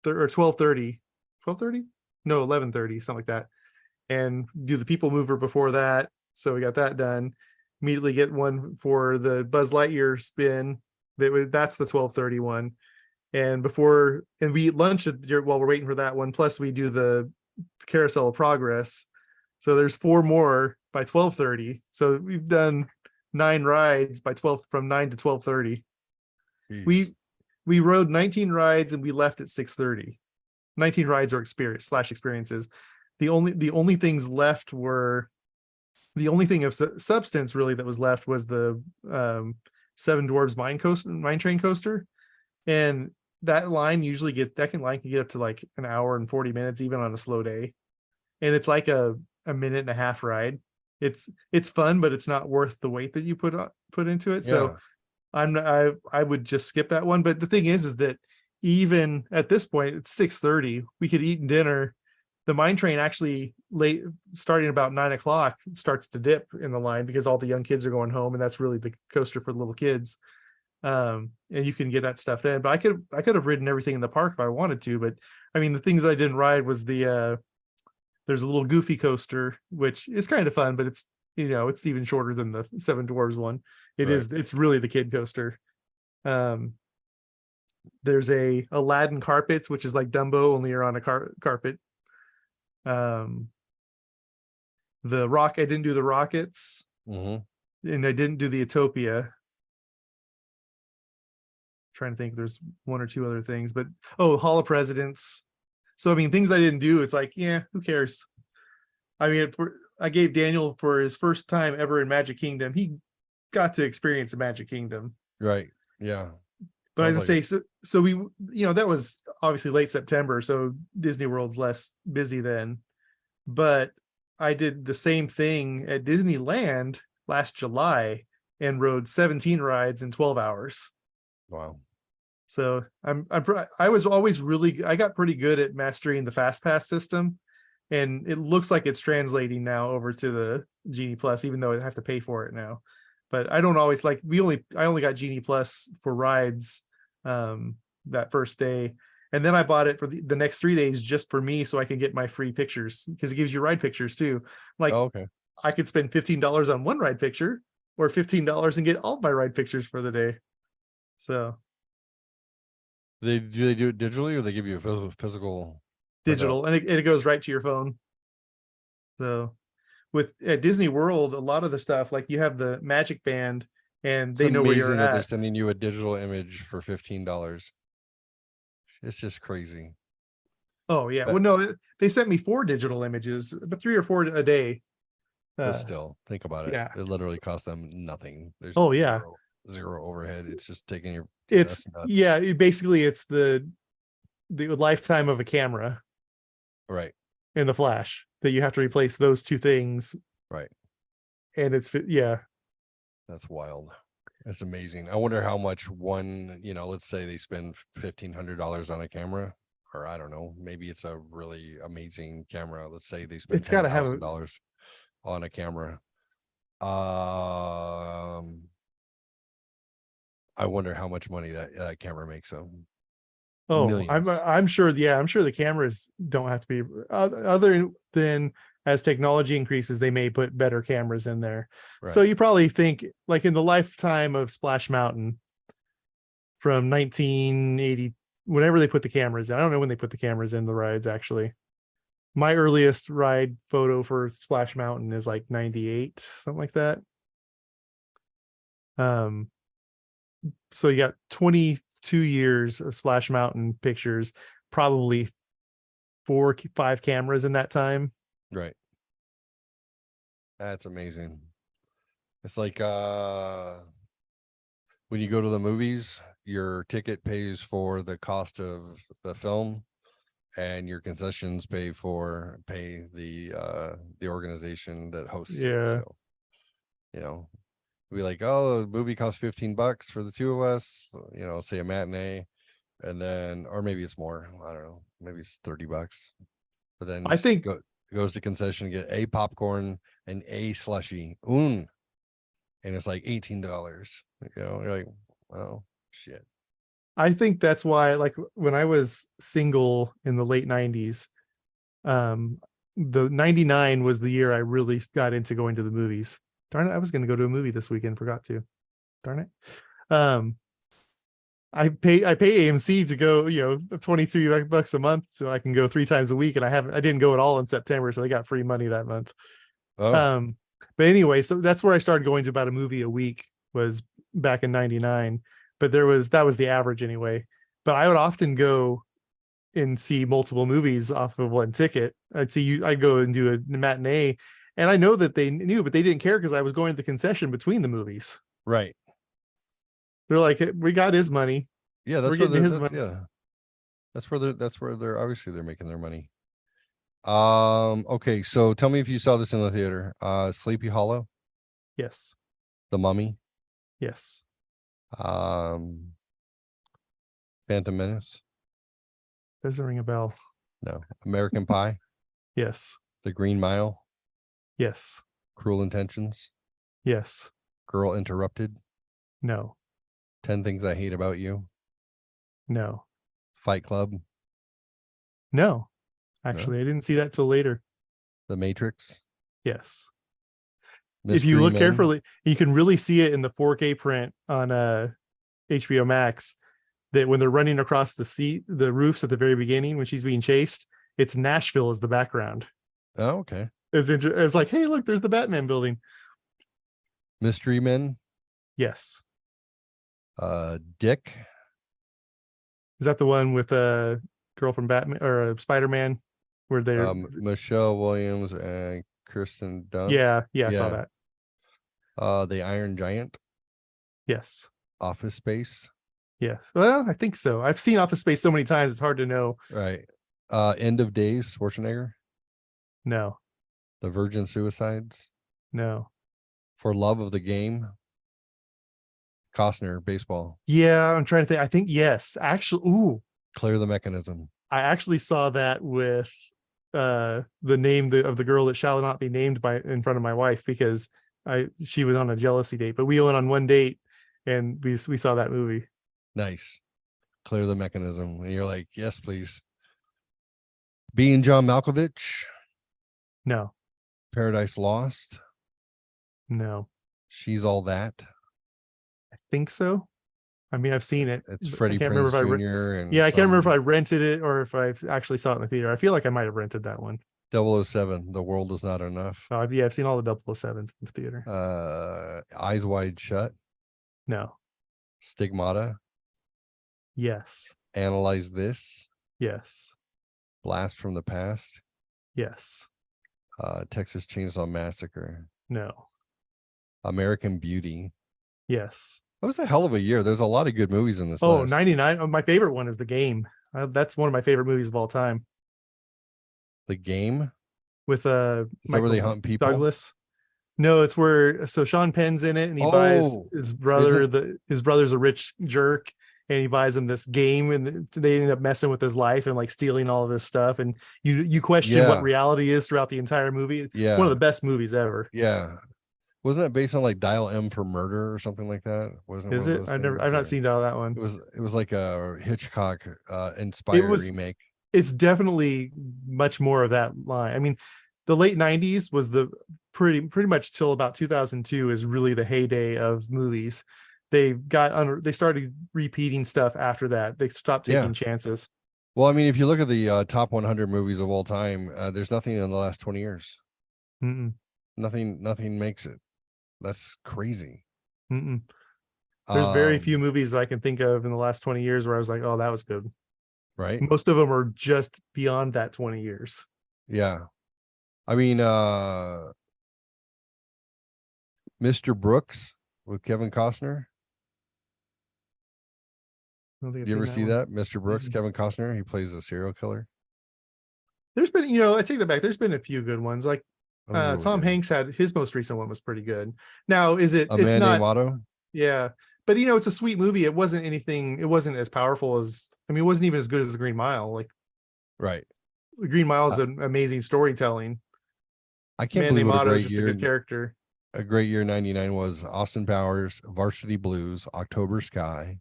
or 12:30. 12:30? No, 11:30, something like that. And do the People Mover before that. So we got that done. Immediately get one for the Buzz Lightyear spin That's the 12:30 one. And we eat lunch while we're waiting for that one. Plus we do the Carousel of Progress. So there's 4 more by 12:30. So we've done 9 rides by 12 from 9 to 12:30. We rode 19 rides and we left at 6:30. 19 rides or experiences. The only things left were the only thing of substance really that was left was the Seven Dwarves Mine Train coaster. And that line can get up to like an hour and 40 minutes, even on a slow day. And it's like a minute and a half ride. It's fun, but it's not worth the weight that you put into it. Yeah. So I would just skip that one. But the thing is that even at this point, it's 6:30. We could eat dinner. The mine train actually starting about 9:00 starts to dip in the line because all the young kids are going home, and that's really the coaster for little kids. And you can get that stuff then. But I could have ridden everything in the park if I wanted to. But I mean, the things I didn't ride was there's a little Goofy coaster, which is kind of fun, but it's even shorter than the Seven Dwarves one. It's really the kid coaster. There's a Aladdin Carpets, which is like Dumbo, only you're on a carpet. The I didn't do the Rockets, and I didn't do the Utopia. Trying to think, there's 1 or 2 other things, but Hall of Presidents. So I mean, things I didn't do, it's like, yeah, who cares? I mean, I gave Daniel for his first time ever in Magic Kingdom. He got to experience the Magic Kingdom. Right. Yeah. But I was gonna say, so we, that was obviously late September, so Disney World's less busy then. But I did the same thing at Disneyland last July and rode 17 rides in 12 hours. Wow. So I was always I got pretty good at mastering the Fast Pass system, and it looks like it's translating now over to the Genie Plus, even though I have to pay for it now. But I don't always I only got Genie Plus for rides that first day, and then I bought it for the next 3 days just for me, so I can get my free pictures, because it gives you ride pictures too. Like, okay, I could spend $15 on one ride picture or $15 and get all my ride pictures for the day. So do they do it digitally, or they give you a physical? Digital, and it goes right to your phone. So at Disney World, a lot of the stuff, like you have the Magic Band, and they know where you're at. They're sending you a digital image for $15. It's just crazy. Oh yeah. Well, no, they sent me 4 digital images, but 3 or 4 a day. But still, think about it. Yeah. It literally costs them nothing. There's zero overhead. It's just taking your. Basically it's the lifetime of a camera. Right. In the flash that you have to replace those 2 things. Right. And that's wild. That's amazing. I wonder how much one, let's say they spend $1,500 on a camera, or I don't know, maybe it's a really amazing camera. Let's say they spend $10,000 on a camera. I wonder how much money that camera makes them. I'm sure. Yeah, I'm sure the cameras don't have to be other than as technology increases, they may put better cameras in there. Right. So you probably think, like, in the lifetime of Splash Mountain from 1980, whenever they put the cameras in, I don't know when they put the cameras in the rides, actually. My earliest ride photo for Splash Mountain is like 98, something like that. So you got 22 years of Splash Mountain pictures, probably 4 or 5 cameras in that time. Right. That's amazing. It's like when you go to the movies, your ticket pays for the cost of the film, and your concessions pay the organization that hosts. Yeah. So, be like, oh, the movie costs $15 for the 2 of us, say a matinee, and then, or maybe it's more, I don't know, maybe it's $30. But then I think goes to concession, get a popcorn and a slushie, and it's like $18. You're like, oh shit. I think that's why, like, when I was single in the late 90s, the 99 was the year I really got into going to the movies. Darn it, I was going to go to a movie this weekend, forgot to. Darn it. I pay AMC to go, 23 bucks a month so I can go 3 times a week. And I didn't go at all in September. So they got free money that month. Oh, But anyway, so that's where I started going to about a movie a week, was back in 99. But that was the average anyway. But I would often go and see multiple movies off of one ticket. I'd go and do a matinee. And I know that they knew, but they didn't care because I was going to the concession between the movies. right. They're like, we got his money. Yeah, We're that's where getting his they're money. yeah. That's where they're obviously they're making their money. Okay, so tell me if you saw this in the theater. Sleepy Hollow, Yes. The Mummy, Yes. um, Phantom Menace. Doesn't ring a bell. No. American Pie, Yes. The Green Mile, Yes. Cruel Intentions, Yes. Girl Interrupted, No. 10 Things I Hate About You, No. Fight Club, No. no? Actually, I didn't see that till later. The Matrix, Yes. If you Mystery look Men. carefully, you can really see it in the 4K print on HBO Max, that when they're running across the roofs at the very beginning when she's being chased, it's Nashville as the background. Oh, okay. It's like, hey, look, there's the Batman building. Mystery Men, Yes. Dick, Is that the one with a girl from Batman or Spider-Man where they're Michelle Williams and Kirsten Dunst. yeah, I saw that. The Iron Giant, Yes. Office Space, Yes. Well, I think so. I've seen Office Space so many times it's hard to know. right? End of Days, Schwarzenegger, No. The Virgin Suicides, No. For Love of the Game, Costner, baseball, Yeah, I'm trying to think. I think yes. Actually, Clear the Mechanism. I actually saw that with the name of the girl that shall not be named in front of my wife, because she was on a jealousy date, but we went on one date and we saw that movie. Nice. Clear the Mechanism. And you're like, yes, please. Being John Malkovich, No. Paradise Lost, No. She's All That. I think so. I mean, I've seen it. It's I Freddie can't Prinze remember if Jr. and I can't remember if I rented it or if I actually saw it in the theater. I feel like I might have rented that one. 007, The World Is Not Enough. Yeah, I've seen all the 007s in the theater. Eyes Wide Shut, No. Stigmata, Yes. Analyze This, Yes. Blast from the Past, Yes. Texas Chainsaw Massacre, No. American Beauty. Yes. That was a hell of a year. There's a lot of good movies in this Oh, list. 99. Oh, my favorite one is The Game. That's one of my favorite movies of all time. The Game? With Is that where they hunt people? Douglas. No, it's where Sean Penn's in it, and he buys his brother. His brother's a rich jerk, and he buys him this game, and they end up messing with his life and like stealing all of his stuff. And you question what reality is throughout the entire movie. Yeah, one of the best movies ever. Yeah, wasn't that based on like Dial M for Murder or something like that? Wasn't is it? I've not seen that one. It was like a Hitchcock inspired remake. It's definitely much more of that line. I mean, the late 90s was the pretty much till about 2002 is really the heyday of movies. They started repeating stuff after that. They stopped taking chances. Well, I mean, if you look at the top 100 movies of all time, there's nothing in the last 20 years. Mm-mm. Nothing makes it. That's crazy. Mm-mm. There's very few movies that I can think of in the last 20 years where I was like, oh, that was good. Right. Most of them are just beyond that 20 years. Yeah. I mean, Mr. Brooks with Kevin Costner. You ever see that? Mr. Brooks, Kevin Costner, he plays a serial killer. There's been, I take that back. There's been a few good ones. Like Tom Hanks had his most recent one was pretty good. Now, it's Man not Named Otto? Yeah. But it's a sweet movie. It wasn't as powerful as, it wasn't even as good as The Green Mile. Like, right. The Green Mile is an amazing storytelling. I can't believe what a great year. A good character. A great year 99 was Austin Powers, Varsity Blues, October Sky.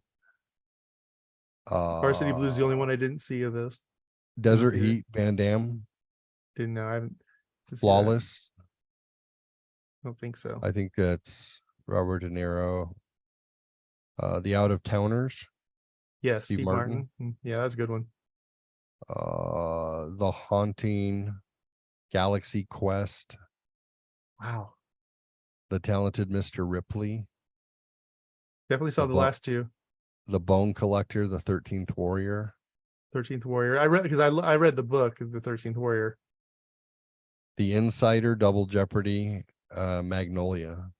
Varsity Blues is the only one I didn't see of this. Desert Heat, Van Damme. Didn't know. I haven't. Flawless. I don't think so. I think that's Robert De Niro. The Out of Towners. Yeah, Steve Steve Martin. Martin. Yeah, that's a good one. The Haunting, Galaxy Quest, Wow. The Talented Mr. Ripley, Definitely the saw the Bo- last two. the Bone Collector, The 13th Warrior, 13th Warrior. I read because I read the book of the 13th Warrior. The Insider, Double Jeopardy, Magnolia,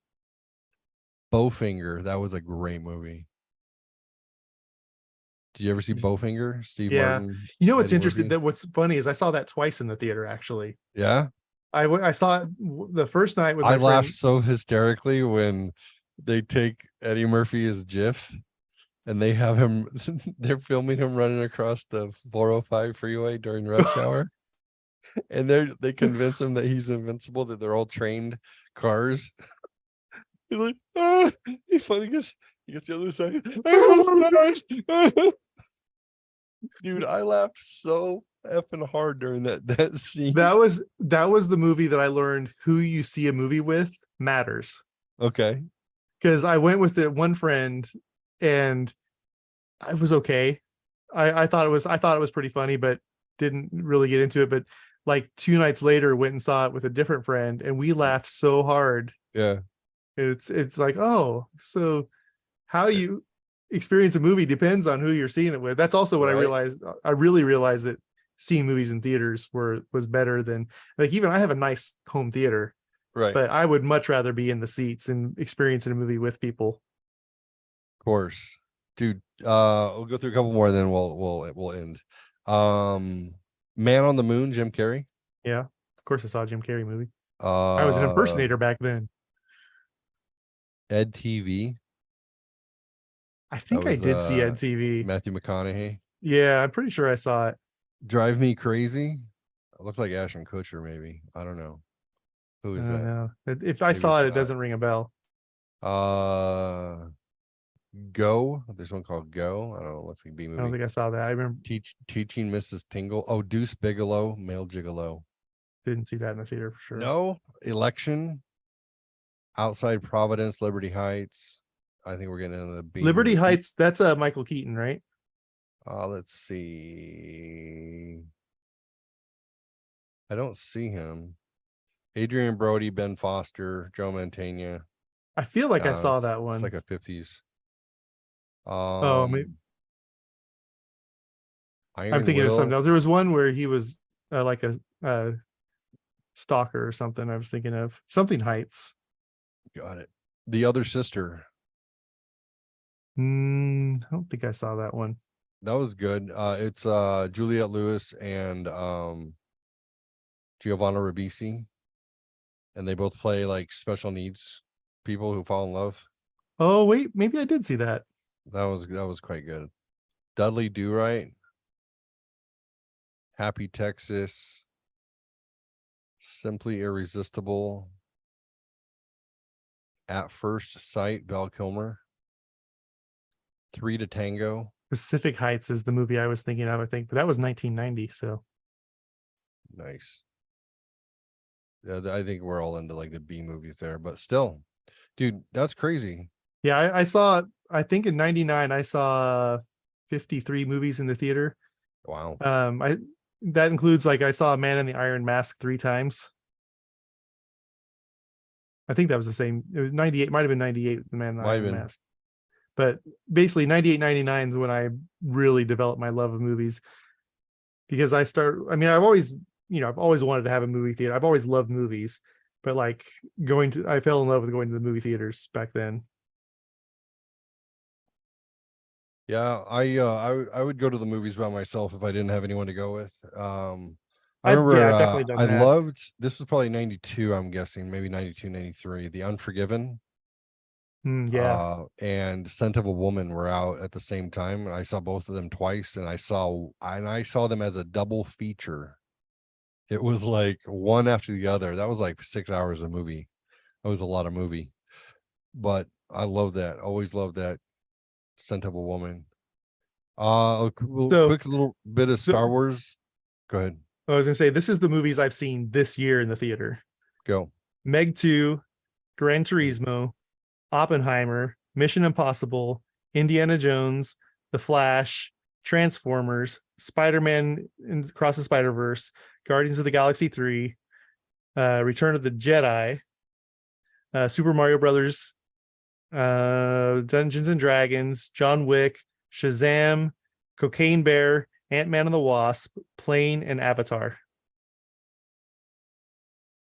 Bowfinger. That was a great movie. Did you ever see Bowfinger? Steve Yeah. Martin, You know what's Eddie interesting? Murphy. That what's funny is I saw that twice in the theater. Actually, Yeah, I saw it the first night with I my laughed friend. so hysterically when they take Eddie Murphy as Jiff and they have him. They're filming him running across the 405 freeway during rush hour, and they convince him that he's invincible. That they're all trained cars. He's like, ah! He finally gets the other side. Dude, I laughed so effing hard during that scene. That was the movie that I learned who you see a movie with matters. Okay. Because I went with it one friend and I was okay. I thought it was pretty funny, but didn't really get into it. But like 2 nights later, went and saw it with a different friend, and we laughed so hard. Yeah. It's like, oh, so how you experience a movie depends on who you're seeing it with. That's also what I Right. realized. I really realized that seeing movies in theaters was better than, like, even I have a nice home theater, Right. but I would much rather be in the seats and experiencing a movie with people. Of course. Dude, we'll go through a couple more, then we'll end. Man on the Moon, Jim Carrey. Yeah, of course I saw a Jim Carrey movie. I was an impersonator back then. Ed TV. I think I did see Ed TV. Matthew McConaughey. Yeah, I'm pretty sure I saw it. Drive Me Crazy. It looks like Ashton Kutcher, maybe. I don't know. Who is I don't that? know. If I Maybe saw it's it, it not. doesn't ring a bell. Go. There's one called Go. I don't know. It looks like B I don't movie. think I saw that. I remember Teaching Mrs. Tingle. Oh, Deuce Bigelow, Male Gigolo. didn't see that in the theater for sure. No. Election. Outside Providence, Liberty Heights. I think we're getting into the B Liberty movie. Heights, that's Michael Keaton, right? Let's see. I don't see him. Adrian Brody, Ben Foster, Joe Mantegna. I feel like I saw that It's one. like a 50s. Maybe Iron I'm thinking of Will. something else. There was one where he was like a stalker or something. I was thinking of something Heights. Got it. The Other Sister. I don't think I saw that one. That was good. It's Juliette Lewis and Giovanna Ribisi, and they both play like special needs people who fall in love. Oh wait, maybe I did see that. That was quite good. Dudley Do Right, Happy Texas, Simply Irresistible, At First Sight, Val Kilmer, Three to Tango. Pacific Heights is the movie I was thinking of, I think, but that was 1990. So Nice. Yeah, I think we're all into like the B movies there, but still, dude, that's crazy. yeah, I saw, I think in 99, I saw 53 movies in the theater. Wow. That includes, like, I saw Man in the Iron Mask 3 times. I think that was the same. It was 98, might have been 98, the Man in the Iron Mask. But basically 98, 99 is when I really developed my love of movies, because I've always wanted to have a movie theater. I've always loved movies, but like I fell in love with going to the movie theaters back then. Yeah, I would go to the movies by myself if I didn't have anyone to go with. I remember I've definitely done I that. loved, this was probably 92, I'm guessing, maybe 92, 93, The Unforgiven. Yeah. And Scent of a Woman were out at the same time, and I saw both of them twice, and I saw them as a double feature. It was like one after the other. That was like 6 hours of movie. That was a lot of movie, but I love that. Always loved that. Scent of a Woman. Quick little bit of Star Wars. Go ahead. I was gonna say, this is the movies I've seen this year in the theater. Go. Meg 2, Gran Turismo, Oppenheimer, Mission Impossible, Indiana Jones, The Flash, Transformers, Spider-Man Across the Spider-Verse, Guardians of the Galaxy 3, Return of the Jedi, Super Mario Brothers, Dungeons and Dragons, John Wick, Shazam, Cocaine Bear, Ant-Man and the Wasp, Plane, and Avatar.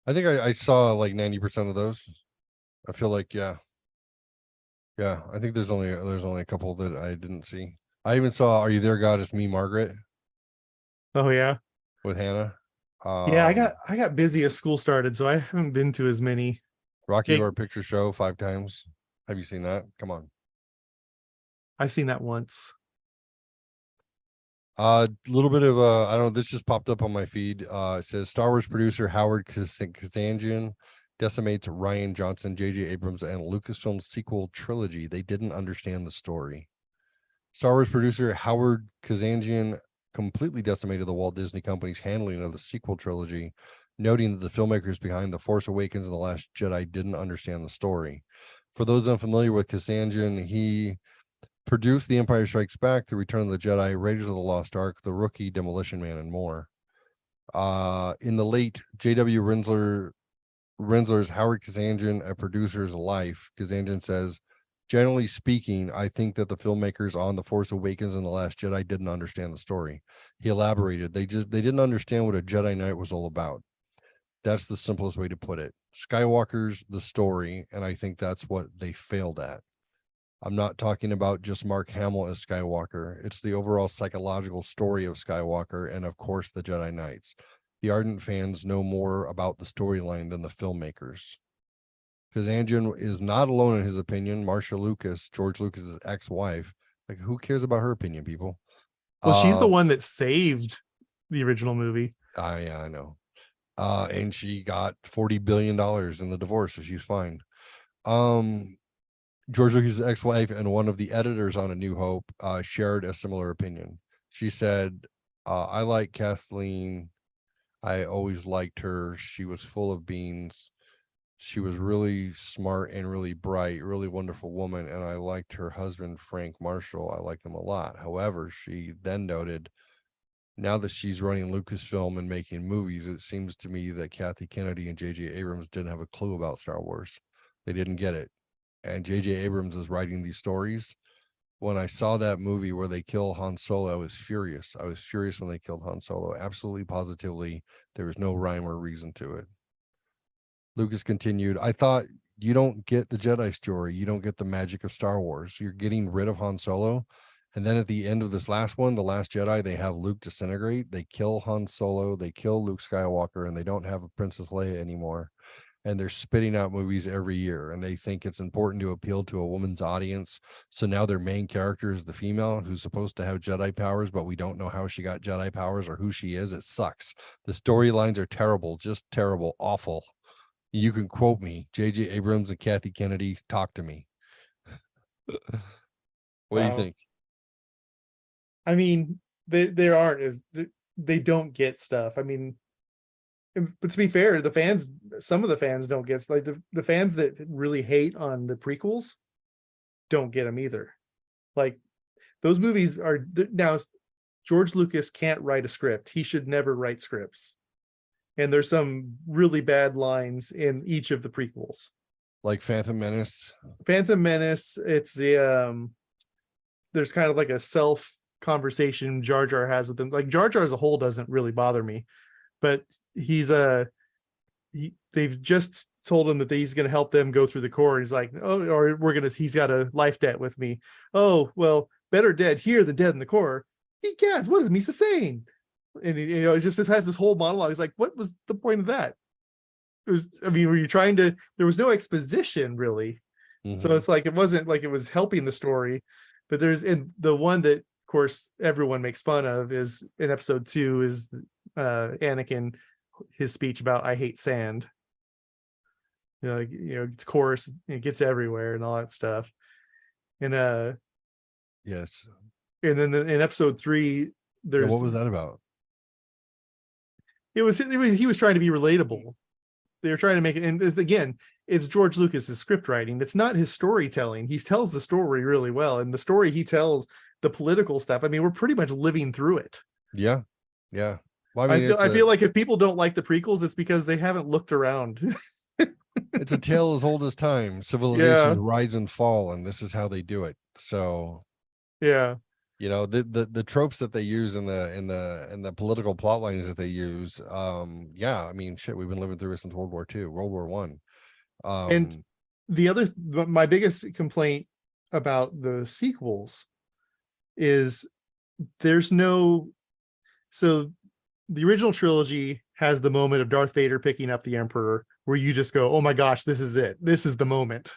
I think I saw like 90% of those. I feel like, yeah. I think there's only a couple that I didn't see. I even saw Are You There, God? It's Me, Margaret. Oh yeah. With Hannah. Yeah, I got busy as school started, so I haven't been to as many. Rocky Jake, Horror Picture Show 5 times. Have you seen that? Come on. I've seen that once. A little bit of I don't know, this just popped up on my feed. It says Star Wars producer Howard Kazanjian decimates Rian Johnson, J.J. Abrams, and Lucasfilm's sequel trilogy. They didn't understand the story. Star Wars producer Howard Kazanjian completely decimated the Walt Disney Company's handling of the sequel trilogy, noting that the filmmakers behind The Force Awakens and The Last Jedi didn't understand the story. For those unfamiliar with Kazanjian, he produced The Empire Strikes Back, The Return of the Jedi, Raiders of the Lost Ark, The Rookie, Demolition Man, and more. In the late J.W. Rensler's Howard Kazanjian, A Producer's Life, Kazanjian says, generally speaking, I think that the filmmakers on The Force Awakens and The Last Jedi didn't understand the story. He elaborated, they didn't understand what a Jedi Knight was all about. That's the simplest way to put it. Skywalker's the story, and I think that's what they failed at. I'm not talking about just Mark Hamill as Skywalker. It's the overall psychological story of Skywalker and, of course, the Jedi Knights. The ardent fans know more about the storyline than the filmmakers. Kazanjian is not alone in his opinion. Marcia Lucas, George Lucas's ex-wife, like, who cares about her opinion, people? Well, she's the one that saved the original movie. Yeah, I know. And she got $40 billion in the divorce, so she's fine. George Lucas' ex-wife and one of the editors on A New Hope shared a similar opinion. She said, I like Kathleen. I always liked her. She was full of beans. She was really smart and really bright, really wonderful woman. And I liked her husband, Frank Marshall. I liked them a lot. However, she then noted, now that she's running Lucasfilm and making movies, it seems to me that Kathy Kennedy and J.J. Abrams didn't have a clue about Star Wars. They didn't get it. And J.J. Abrams is writing these stories. When I saw that movie where they kill Han Solo, I was furious. I was furious when they killed Han Solo. Absolutely, positively, there was no rhyme or reason to it. Lucas continued, I thought, you don't get the Jedi story. You don't get the magic of Star Wars. You're getting rid of Han Solo. And then at the end of this last one, The Last Jedi, they have Luke disintegrate. They kill Han Solo. They kill Luke Skywalker, and they don't have a Princess Leia anymore. And they're spitting out movies every year, and they think it's important to appeal to a woman's audience. So now their main character is the female who's supposed to have Jedi powers, but we don't know how she got Jedi powers or who she is. It sucks. The storylines are terrible, just terrible, awful. You can quote me, J.J. Abrams and Kathy Kennedy, talk to me. What do you think? I mean, there aren't as they don't get stuff. I mean, but to be fair, some of the fans don't get, like, the fans that really hate on the prequels don't get them either. Like, those movies are now, George Lucas can't write a script. He should never write scripts. And there's some really bad lines in each of the prequels. Like Phantom Menace. It's the there's kind of like a self conversation Jar Jar has with him. Like, Jar Jar as a whole doesn't really bother me, but they've just told him that he's going to help them go through the core. He's like, oh, or he's got a life debt with me. Oh, well, better dead here than dead in the core. Egads, what is Misa saying? And it just has this whole monologue. He's like, what was the point of that? It was, I mean, were you trying to, there was no exposition really. Mm-hmm. So it's like, it wasn't like it was helping the story, but and the one that, of course, everyone makes fun of is in episode 2 is Anakin, his speech about I hate sand. It's coarse, it gets everywhere and all that stuff. And yes. And then in episode 3, what was that about? He was trying to be relatable. They were trying to make it, and again, it's George Lucas's script writing. It's not his storytelling. He tells the story really well, and the story he tells the political stuff. I mean, we're pretty much living through it. Yeah. Yeah. Well, I mean, I feel like if people don't like the prequels, it's because they haven't looked around. it's a tale as old as time. Civilizations rise and fall, and this is how they do it. So yeah, you know, the tropes that they use in the political plot lines that they use, yeah, I mean, shit, we've been living through it since World War II, World War One. and my biggest complaint about the sequels is there's no, so the original trilogy has the moment of Darth Vader picking up the Emperor where you just go, oh my gosh, this is it, this is the moment.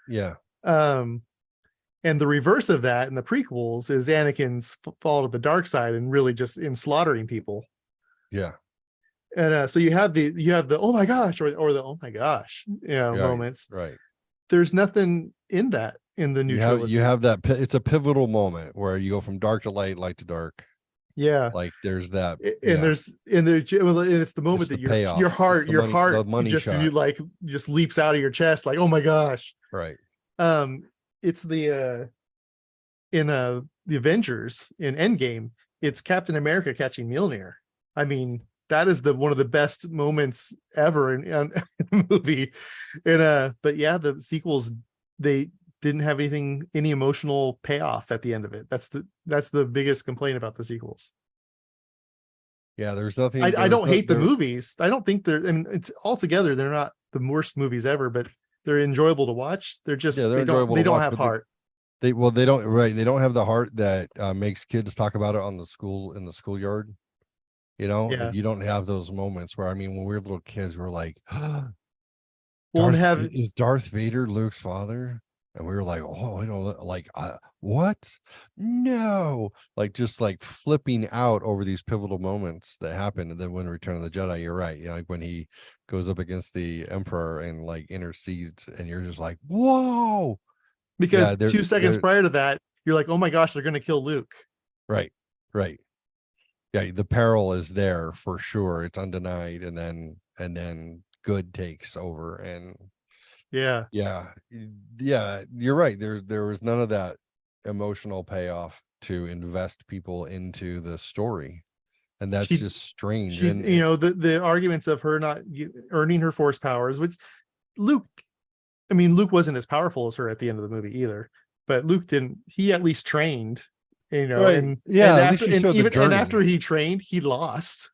Yeah. And the reverse of that in the prequels is Anakin's fall to the dark side and really just in slaughtering people. Yeah. And so you have the oh my gosh or the oh my gosh, moments. Right. There's nothing in that in the new trilogy. You have that. It's a pivotal moment where you go from dark to light, light to dark. Yeah, like there's that, and it's the moment that your heart just leaps out of your chest, like, oh my gosh. Right. It's the Avengers in Endgame, it's Captain America catching Mjolnir. I mean, that is one of the best moments ever in a movie. And but yeah, the sequels, they didn't have any emotional payoff at the end of it. That's the biggest complaint about the sequels. Yeah, there's nothing. I don't hate the movies. I don't think they're, I mean, it's altogether they're not the worst movies ever, but they're enjoyable to watch. They're just they don't have heart. They don't have the heart that makes kids talk about it in the schoolyard. You know, Yeah. you don't have those moments where, I mean, when we were little kids, we're like, is Darth Vader Luke's father? And we were like, oh, I don't like, what? No, like, just like flipping out over these pivotal moments that happen. And then when Return of the Jedi, you're right. You know, like when he goes up against the Emperor and like intercedes, and you're just like, whoa. Because 2 seconds prior to that, you're like, oh my gosh, they're going to kill Luke. Right. Right. Yeah. The peril is there for sure. It's undenied. And then good takes over. And yeah, you're right. There was none of that emotional payoff to invest people into the story, and that's just strange. And the arguments of her not earning her force powers, which Luke wasn't as powerful as her at the end of the movie either, but Luke didn't. He at least trained, right. And after he trained, he lost.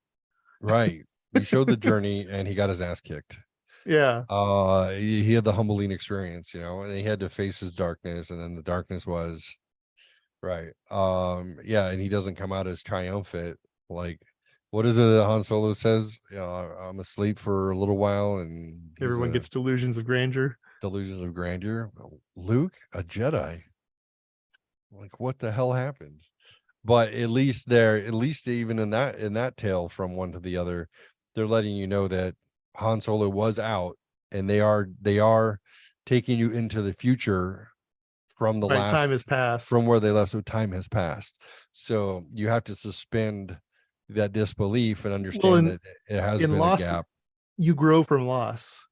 Right. He showed the journey, and he got his ass kicked. Yeah. He had the humbling experience, and he had to face his darkness, and then the darkness was right. Yeah, and he doesn't come out as triumphant. Like, what is it that Han Solo says? I'm asleep for a little while, and everyone gets delusions of grandeur. Luke, a Jedi. Like, what the hell happened? But at least even in that tale from one to the other, they're letting you know that Han Solo was out, and they are taking you into the future from the last time has passed from where they left. So time has passed. So you have to suspend that disbelief and understand that it has been a gap. You grow from loss.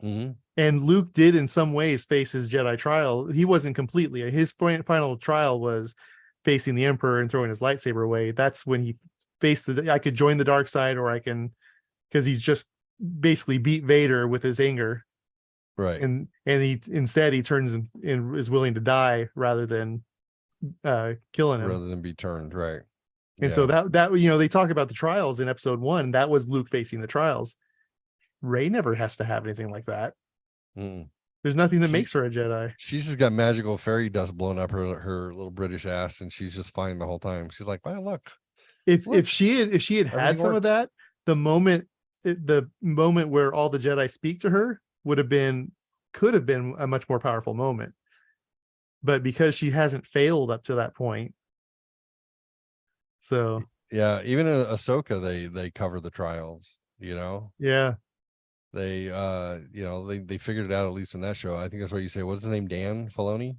Mm-hmm. And Luke did in some ways face his Jedi trial. He wasn't completely. His final trial was facing the Emperor and throwing his lightsaber away. That's when he faced I could join the dark side, or I can, because he's just basically beat Vader with his anger, right? And he instead turns and is willing to die rather than killing him, rather than be turned, right? And so that they talk about the trials in episode 1. That was Luke facing the trials. Rey never has to have anything like that. There's nothing that makes her a Jedi. She's just got magical fairy dust blowing up her little British ass, and she's just fine the whole time. She's like, well, look, if she had some of that, the moment where all the Jedi speak to her could have been a much more powerful moment. But because she hasn't failed up to that point. So yeah, even in Ahsoka, they cover the trials, Yeah. They they figured it out, at least in that show. I think that's what you say. What's his name? Dan Filoni?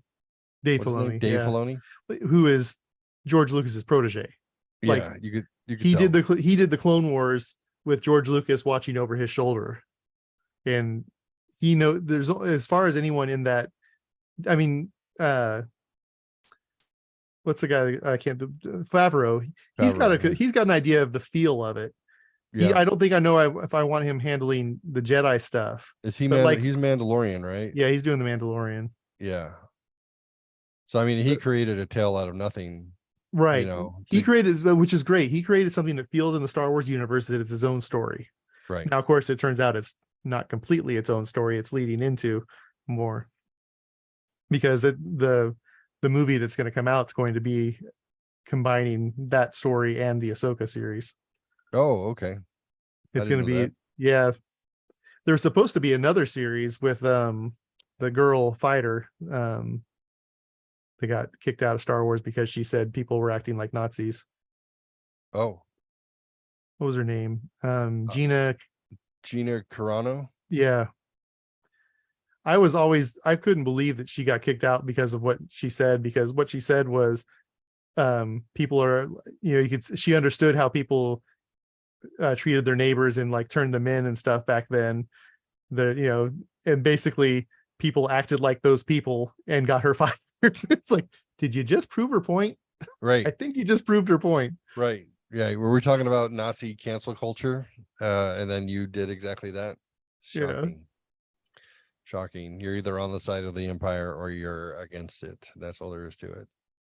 Dave Filoni. Dave Filoni, who is George Lucas's protege. Like, yeah, you could he did the Clone Wars with George Lucas watching over his shoulder, and there's, as far as anyone in that, I mean, what's the guy? I can't. Favreau. Favreau, He's got an idea of the feel of it. yeah. I don't think I know if I want him handling the Jedi stuff. Is he But like, he's Mandalorian, right? yeah, he's doing the Mandalorian. Yeah. So I mean, he created a tale out of nothing, Right. He to, created, which is great. He created something that feels in the Star Wars universe that it's his own story. right. Now, of course, it turns out it's not completely its own story. It's leading into more, because the movie that's going to come out is going to be combining that story and the Ahsoka series. Oh, okay. It's going to be, yeah. There's supposed to be another series with the girl fighter. They got kicked out of Star Wars because she said people were acting like Nazis. Oh, What was her name? Gina Carano. Yeah. I couldn't believe that she got kicked out because of what she said, because what she said was, people are, she understood how people treated their neighbors and like turned them in and stuff back then. And basically people acted like those people and got her fired. It's like, did you just prove her point? Right. I think you just proved her point. Right. Yeah. Were we talking about Nazi cancel culture? And then you did exactly that. Shocking. Yeah. Shocking. You're either on the side of the empire or you're against it. That's all there is to it.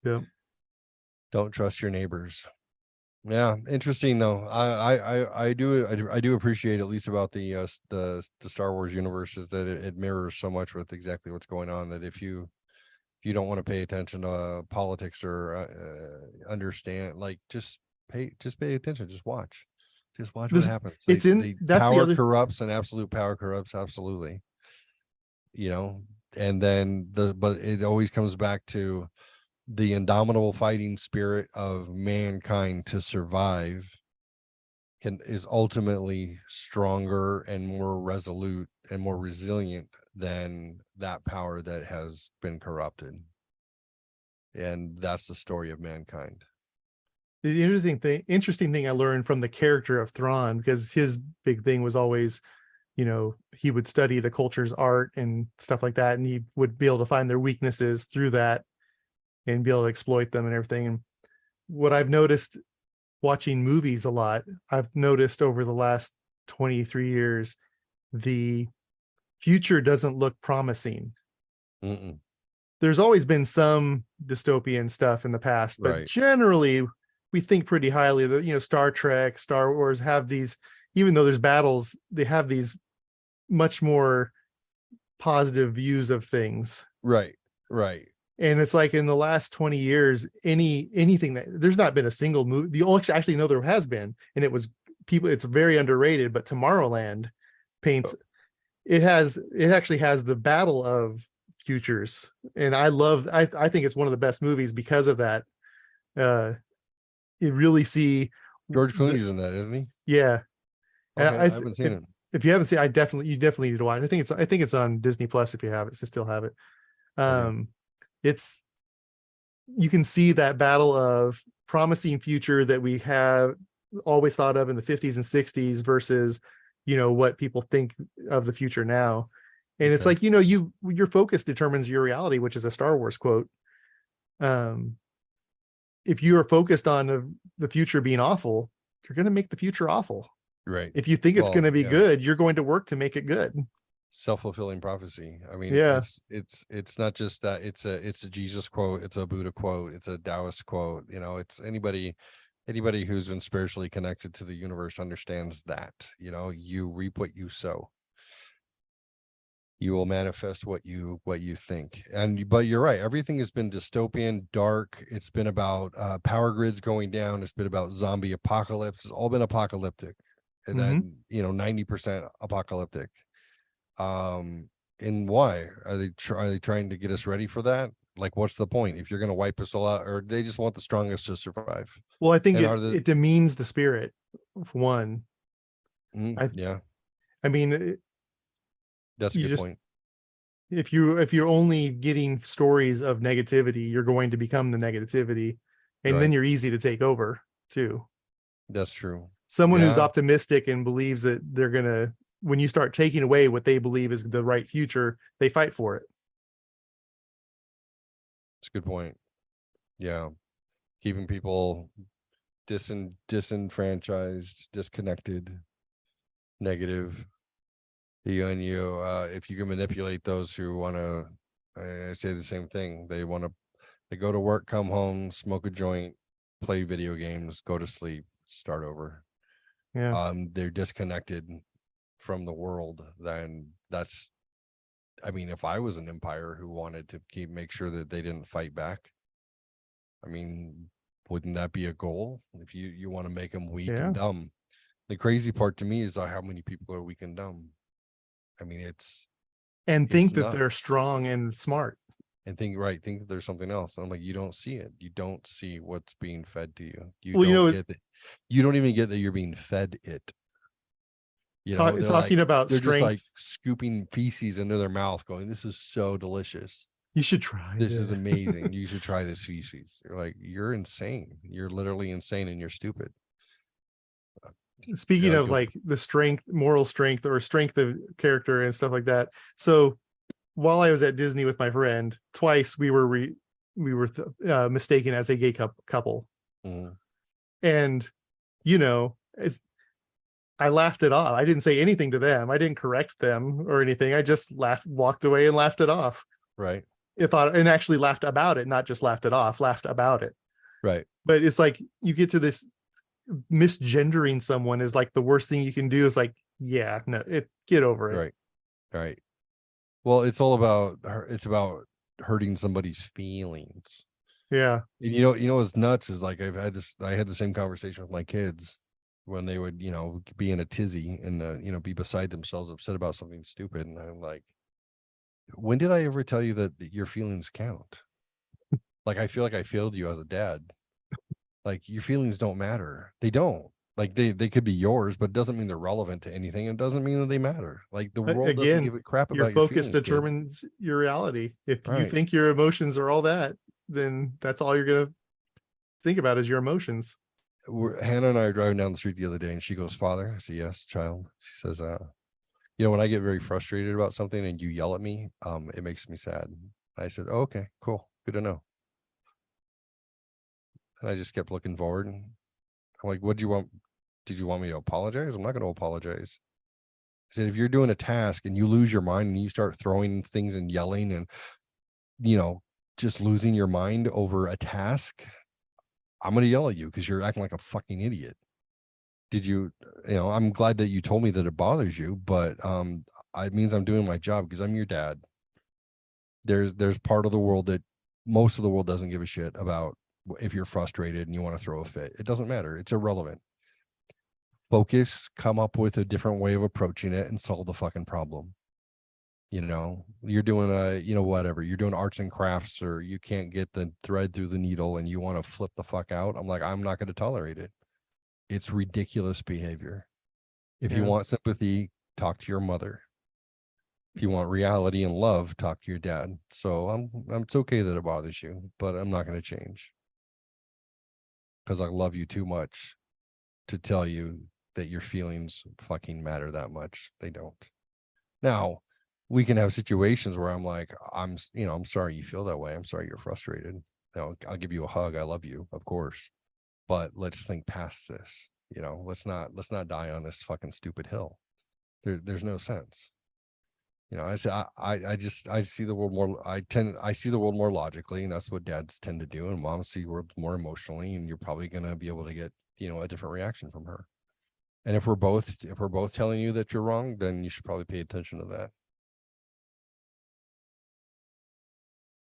Yeah. Don't trust your neighbors. Yeah, interesting though. I do appreciate, at least about the Star Wars universe, is that it mirrors so much with exactly what's going on, that if you don't want to pay attention to politics or understand, like, just pay attention, just watch what happens. Power corrupts, and absolute power corrupts absolutely. And then but it always comes back to the indomitable fighting spirit of mankind to survive is ultimately stronger and more resolute and more resilient than that power that has been corrupted. And that's the story of mankind. The interesting thing I learned from the character of Thrawn, because his big thing was always, he would study the culture's art and stuff like that, and he would be able to find their weaknesses through that and be able to exploit them and everything. And what I've noticed watching movies a lot, I've noticed over the last 23 years, the future doesn't look promising. Mm-mm. There's always been some dystopian stuff in the past, but generally we think pretty highly that, Star Trek, Star Wars have these, even though there's battles, they have these much more positive views of things. Right. And it's like in the last 20 years, anything that there's not been a single movie. Actually, no, there has been, and it's very underrated, but Tomorrowland paints, it actually has the battle of futures. And I think it's one of the best movies because of that. You really see George Clooney's in that, isn't he? Yeah. Okay, I haven't seen it. If you haven't seen, you definitely need to watch. I think it's on Disney Plus if you have it, so still have it. Okay. You can see that battle of promising future that we have always thought of in the 50s and 60s versus, what people think of the future now. And it's like, your focus determines your reality, which is a Star Wars quote. If you are focused on the future being awful, you're going to make the future awful. Right. If you think it's going to be good, you're going to work to make it good. Self-fulfilling prophecy. I mean, it's not just that, it's a Jesus quote, it's a Buddha quote, it's a Taoist quote. It's anybody who's been spiritually connected to the universe understands that. You reap what you sow. You will manifest what you think. But you're right, everything has been dystopian, dark. It's been about power grids going down. It's been about zombie apocalypse. It's all been apocalyptic. And then 90% apocalyptic. And why are they trying to get us ready for that? Like, what's the point if you're going to wipe us all out? Or they just want the strongest to survive? Well, I think it demeans the spirit, for one. I mean, that's a good point. If you're only getting stories of negativity, you're going to become the negativity, and then you're easy to take over too. That's true. Someone who's optimistic and believes that they're gonna, when you start taking away what they believe is the right future, they fight for it. That's a good point. Yeah. Keeping people disenfranchised, disconnected, negative. If you can manipulate those who want to, I say the same thing. They go to work, come home, smoke a joint, play video games, go to sleep, start over. Yeah. They're disconnected from the world. Then that's, I mean, if I was an empire who wanted to make sure that they didn't fight back, I mean, wouldn't that be a goal? If you want to make them weak Yeah. and dumb. The crazy part to me is how many people are weak and dumb. I mean, And it's think that nuts. they're strong and smart. And think that there's something else. And I'm like, you don't see it. You don't see what's being fed to you. You Well, don't get that. You don't even get that you're being fed it. Talking about they're just like strength. scooping feces into their mouth, going, "This is so delicious. You should try This is amazing. You should try this feces." You're like, you're insane. You're literally insane, and you're stupid. Speaking of like the strength, moral strength, or strength of character and stuff like that. So while I was at Disney with my friend, twice we were mistaken as a gay couple. Mm. And I laughed it off. I didn't say anything to them. I didn't correct them or anything. I just walked away and laughed it off. Right. And actually laughed about it, not just laughed it off, laughed about it. Right. But it's like you get to this misgendering someone is like the worst thing you can do. Is like, yeah, no, get over it. Right. Right. Well, it's about hurting somebody's feelings. Yeah. And what's nuts is like I had the same conversation with my kids when they would, be in a tizzy and be beside themselves, upset about something stupid. And I'm like, when did I ever tell you that your feelings count? Like, I feel like I failed you as a dad. Like, your feelings don't matter. They don't. Like, they could be yours, but it doesn't mean they're relevant to anything. It doesn't mean that they matter. Like, the world doesn't give a crap your about your focus feelings, determines your reality. If you right. think your emotions are all that, then that's all you're gonna think about is your emotions. Hannah and I are driving down the street the other day, and she goes, "Father," I say, "Yes, child." She says, when I get very frustrated about something and you yell at me, it makes me sad." I said, "Oh, okay, cool, good to know." And I just kept looking forward, and I'm like, "What do you want? Did you want me to apologize? I'm not going to apologize." I said, "If you're doing a task and you lose your mind and you start throwing things and yelling and just losing your mind over a task, I'm going to yell at you because you're acting like a fucking idiot. Did you, I'm glad that you told me that it bothers you, but it means I'm doing my job because I'm your dad. There's part of the world that most of the world doesn't give a shit about. If you're frustrated and you want to throw a fit, it doesn't matter. It's irrelevant. Focus, come up with a different way of approaching it and solve the fucking problem. You're doing whatever, you're doing arts and crafts, or you can't get the thread through the needle and you want to flip the fuck out. I'm like, I'm not going to tolerate it. It's ridiculous behavior. If you want sympathy, talk to your mother. If you want reality and love, talk to your dad. So it's okay that it bothers you, but I'm not going to change because I love you too much to tell you that your feelings fucking matter that much. They don't. Now, we can have situations where I'm like, I'm sorry you feel that way. I'm sorry you're frustrated. I'll give you a hug. I love you, of course. But let's think past this. Let's not die on this fucking stupid hill. There's no sense. I say I see the world more. I see the world more logically, and that's what dads tend to do, and moms see the world more emotionally, and you're probably gonna be able to get a different reaction from her. And if we're both telling you that you're wrong, then you should probably pay attention to that.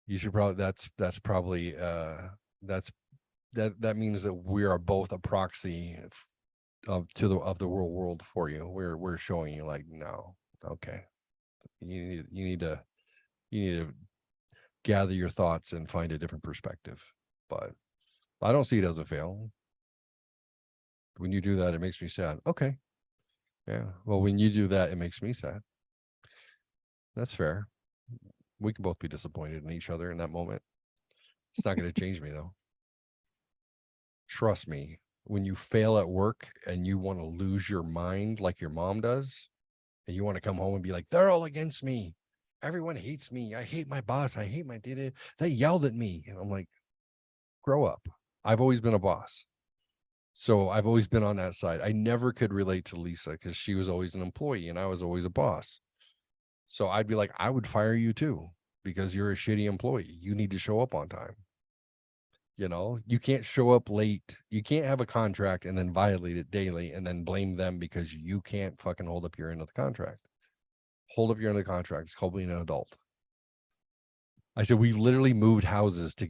You should probably that's probably that means that we are both a proxy of the real world for you. We're showing you like, no, okay, you need to gather your thoughts and find a different perspective. But I don't see it as a fail. When you do that, it makes me sad. Okay. Yeah. Well, when you do that, it makes me sad. That's fair. We can both be disappointed in each other in that moment. It's not going to change me though. Trust me, when you fail at work and you want to lose your mind like your mom does, and you want to come home and be like, they're all against me. Everyone hates me. I hate my boss. I hate my data. They yelled at me. And I'm like, grow up. I've always been a boss. So I've always been on that side. I never could relate to Lisa because she was always an employee and I was always a boss. So I'd be like, I would fire you too because you're a shitty employee. You need to show up on time. You know, you can't show up late. You can't have a contract and then violate it daily and then blame them because you can't fucking hold up your end of the contract. Hold up your end of the contract. It's called being an adult. I said, we've literally moved to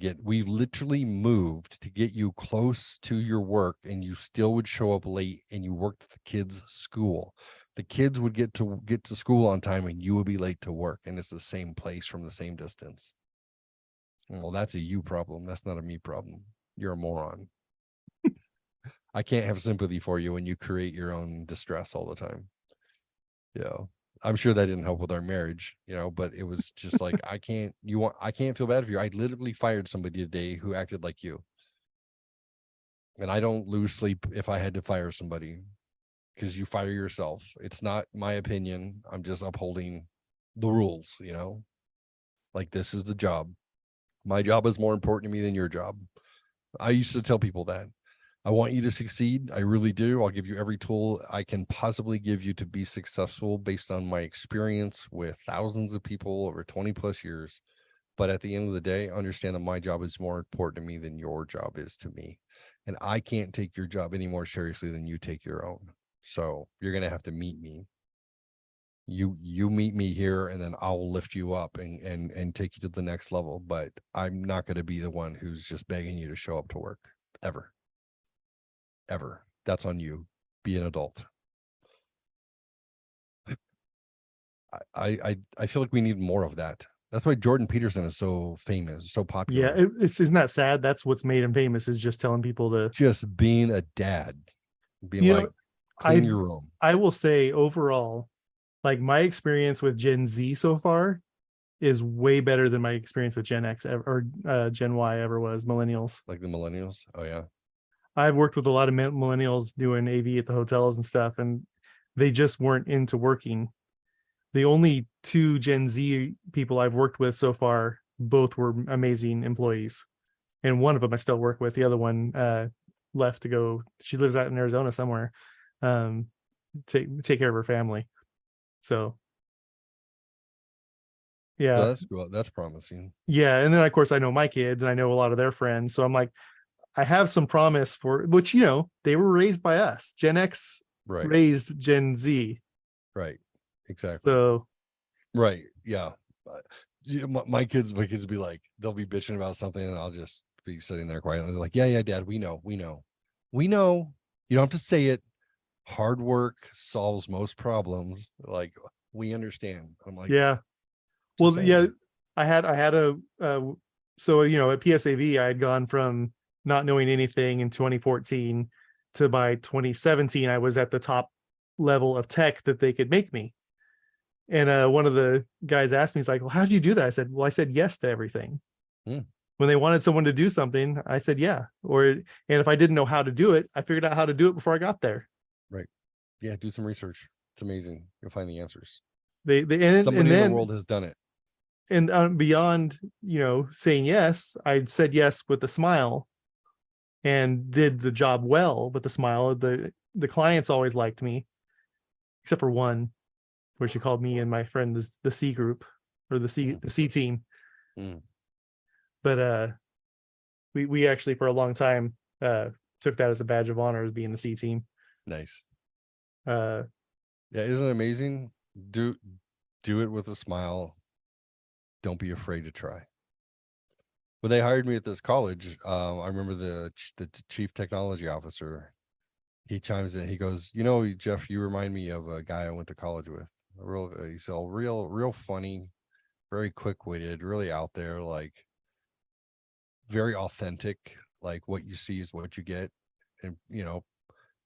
get you close to your work and you still would show up late and you worked at the kids' school. The kids would get to school on time and you would be late to work. And it's the same place from the same distance. Well, that's a you problem. That's not a me problem. You're a moron. I can't have sympathy for you when you create your own distress all the time. Yeah. I'm sure that didn't help with our marriage, but it was just like, I can't feel bad for you. I literally fired somebody today who acted like you. And I don't lose sleep if I had to fire somebody because you fire yourself. It's not my opinion. I'm just upholding the rules, like this is the job. My job is more important to me than your job. I used to tell people that. I want you to succeed. I really do. I'll give you every tool I can possibly give you to be successful based on my experience with thousands of people over 20 plus years. But at the end of the day, understand that my job is more important to me than your job is to me. And I can't take your job any more seriously than you take your own. So you're going to have to meet me. You meet me here and then I'll lift you up and take you to the next level. But I'm not going to be the one who's just begging you to show up to work ever. That's on you. Be an adult. I feel like we need more of that. That's why Jordan Peterson is so famous, so popular. Yeah, isn't that sad? That's what's made him famous, is just telling people to just being a dad, being like, clean your room. I will say overall, like my experience with Gen Z so far is way better than my experience with Gen X or Gen Y ever was. Millennials, like the millennials. Oh yeah. I've worked with a lot of millennials doing AV at the hotels and stuff, and they just weren't into working. The only two Gen Z people I've worked with so far, both were amazing employees. And one of them I still work with. The other one left to go. She lives out in Arizona somewhere. Take care of her family. So yeah. Well, that's cool. That's promising. Yeah. And then of course I know my kids and I know a lot of their friends. So I'm like, I have some promise for which, they were raised by us. Gen X raised Gen Z. Right. Exactly. So, right. Yeah. My kids be like, they'll be bitching about something and I'll just be sitting there quietly. They're like, yeah, dad, we know. You don't have to say it. Hard work solves most problems. Like, we understand. I'm like, yeah. Well, saying. Yeah, I had a, so, at PSAV, I had gone from not knowing anything in 2014 to by 2017, I was at the top level of tech that they could make me. And one of the guys asked me, he's like, well, how did you do that? I said, well, I said yes to everything. When they wanted someone to do something, I said, yeah. And if I didn't know how to do it, I figured out how to do it before I got there. Right. Yeah. Do some research. It's amazing. You'll find the answers. Somebody in the world has done it. And beyond, saying yes, I said yes with a smile and did the job well with a smile. The clients always liked me, except for one, where she called me and my friend the C group or the C team. But we actually for a long time took that as a badge of honor as being the C team. Nice. Yeah, isn't it amazing? Do it with a smile. Don't be afraid to try. When they hired me at this college, I remember the chief technology officer. He chimes in. He goes, Jeff, you remind me of a guy I went to college with. He's all real funny, very quick-witted, really out there, like very authentic. Like what you see is what you get, and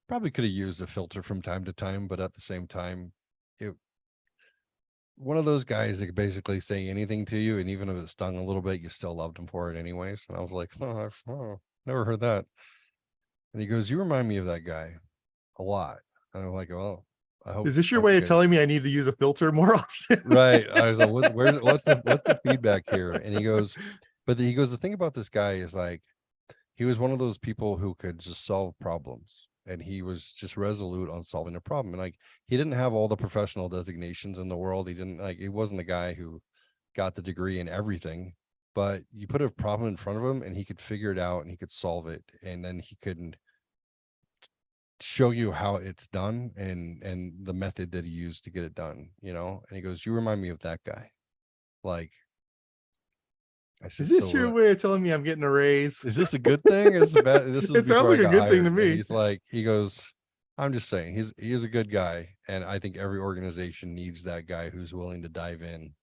probably could have used a filter from time to time, but at the same time, one of those guys that could basically say anything to you, and even if it stung a little bit, you still loved him for it anyways. And I was like, oh, never heard that. And he goes, you remind me of that guy a lot. And I'm like, well, I hope. Is this your way of telling me I need to use a filter more often? Right. I was like, what's the feedback here? And he goes, the thing about this guy is like, he was one of those people who could just solve problems, and he was just resolute on solving a problem. And like, he didn't have all the professional designations in the world. He didn't like, he wasn't the guy who got the degree in everything, but you put a problem in front of him and he could figure it out and he could solve it. And then he could show you how it's done and the method that he used to get it done, you know? And he goes, you remind me of that guy. Like, I said, Is this your way of telling me I'm getting a raise? is this a good thing? Is it bad? This is It sounds like a good thing to me. He's like, he goes, I'm just saying, he is a good guy. And I think every organization needs that guy who's willing to dive in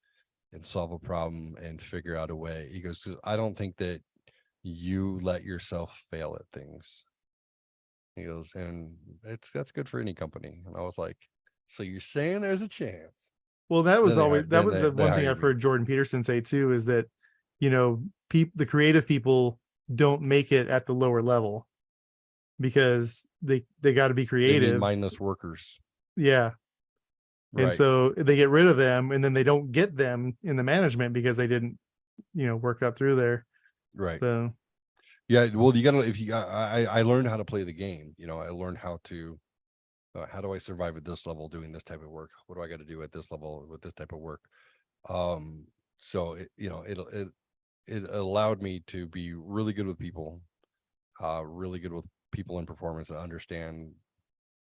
and solve a problem and figure out a way. He goes, because I don't think that you let yourself fail at things. He goes, and that's good for any company. And I was like, so you're saying there's a chance? Well, that was always the one thing I've me. heard Jordan Peterson say too, is that, you know, the creative people don't make it at the lower level because they got to be creative. Mindless workers. Yeah. Right. And so they get rid of them, and then they don't get them in the management because they didn't, you know, work up through there. Right. So yeah, well, you gotta, if you, I learned how to play the game. You know, I learned how do I survive at this level doing this type of work? What do I got to do at this level with this type of work? So it, you know, it allowed me to be really good with people, really good with people in performance, and understand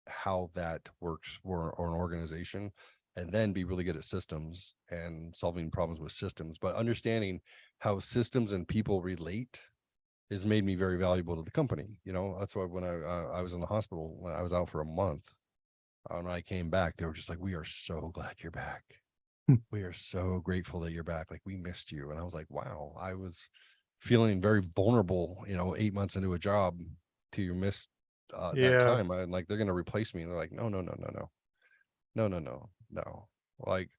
how that works for an organization, and then be really good at systems and solving problems with systems. But understanding how systems and people relate has made me very valuable to the company. You know, that's why when I was in the hospital, when I was out for a month, when I came back, they were just like, we are so glad you're back. We are so grateful that you're back. Like, we missed you. And I was like, wow, I was feeling very vulnerable, you know, 8 months into a job to miss that time. And like, they're going to replace me. And they're like, no. Like,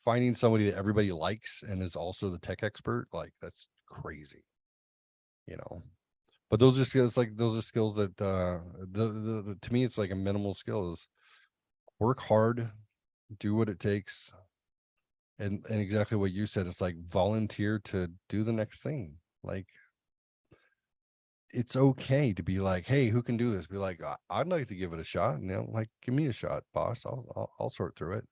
finding somebody that everybody likes and is also the tech expert, like, that's crazy, you know. But those are skills, like, those are skills that to me, it's like a minimal skill is work hard, do what it takes. And exactly what you said, it's like volunteer to do the next thing. Like, it's okay to be like, hey, who can do this? Be like, I'd like to give it a shot. And, you know, like, give me a shot, boss. I'll sort through it.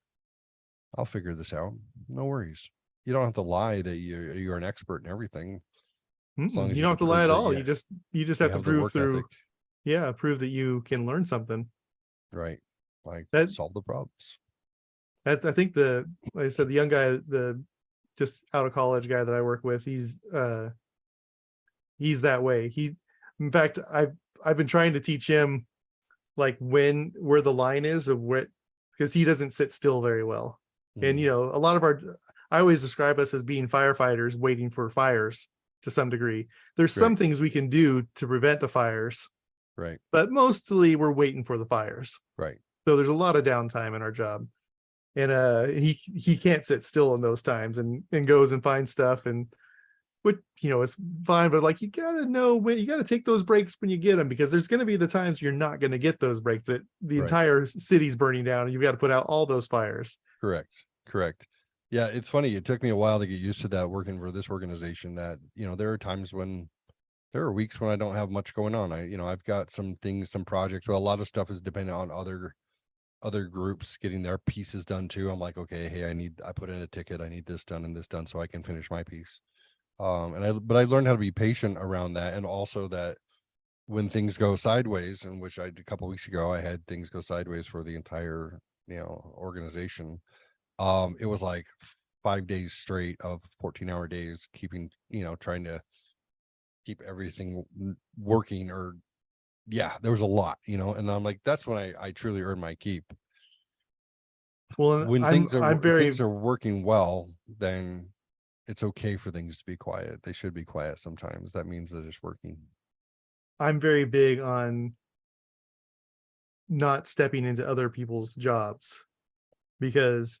I'll figure this out. No worries. You don't have to lie that you're an expert in everything. As long as you don't have to lie at all. You just have to prove through ethic. Prove that you can learn something. Right. Like, solve the problems. That's, I think, like I said, the young guy, the just out of college guy that I work with, he's that way. In fact, I've been trying to teach him like where the line is of what, because he doesn't sit still very well. And, you know, a lot of I always describe us as being firefighters waiting for fires to some degree. There's some things we can do to prevent the fires. Right. But mostly we're waiting for the fires. Right. So there's a lot of downtime in our job. And he can't sit still in those times and goes and finds stuff, and which, you know, it's fine, but like, you gotta know when you gotta take those breaks when you get them, because there's going to be the times you're not going to get those breaks, that the entire city's burning down and you've got to put out all those fires. Correct. Yeah, it's funny. It took me a while to get used to that, working for this organization, that, you know, there are times when there are weeks when I don't have much going on. I've got some things, some projects. So a lot of stuff is dependent on other groups getting their pieces done too. I'm like, okay, hey, I put in a ticket. I need this done and this done so I can finish my piece. But I learned how to be patient around that. And also that when things go sideways, and which I did a couple of weeks ago, I had things go sideways for the entire, you know, organization. It was like 5 days straight of 14-hour days, keeping, you know, trying to keep everything working, or there was a lot, you know. And I'm like, that's when I truly earned my keep. Well, when things are working well, then it's okay for things to be quiet. They should be quiet sometimes. That means that it's working. I'm very big on not stepping into other people's jobs, because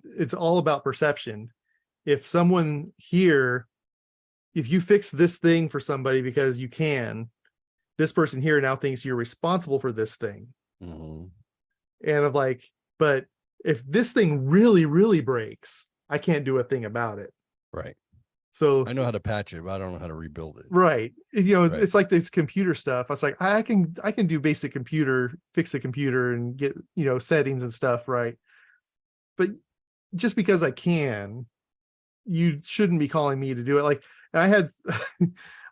it's all about perception. If you fix this thing for somebody because you can, this person here now thinks you're responsible for this thing. Mm-hmm. And I'm like, but if this thing really, really breaks, I can't do a thing about it. Right. So I know how to patch it, but I don't know how to rebuild it. right. Right. It's like this computer stuff. I was like, I can do basic computer, fix a computer and get, settings and stuff, right? But just because I can, you shouldn't be calling me to do it. Like, and I had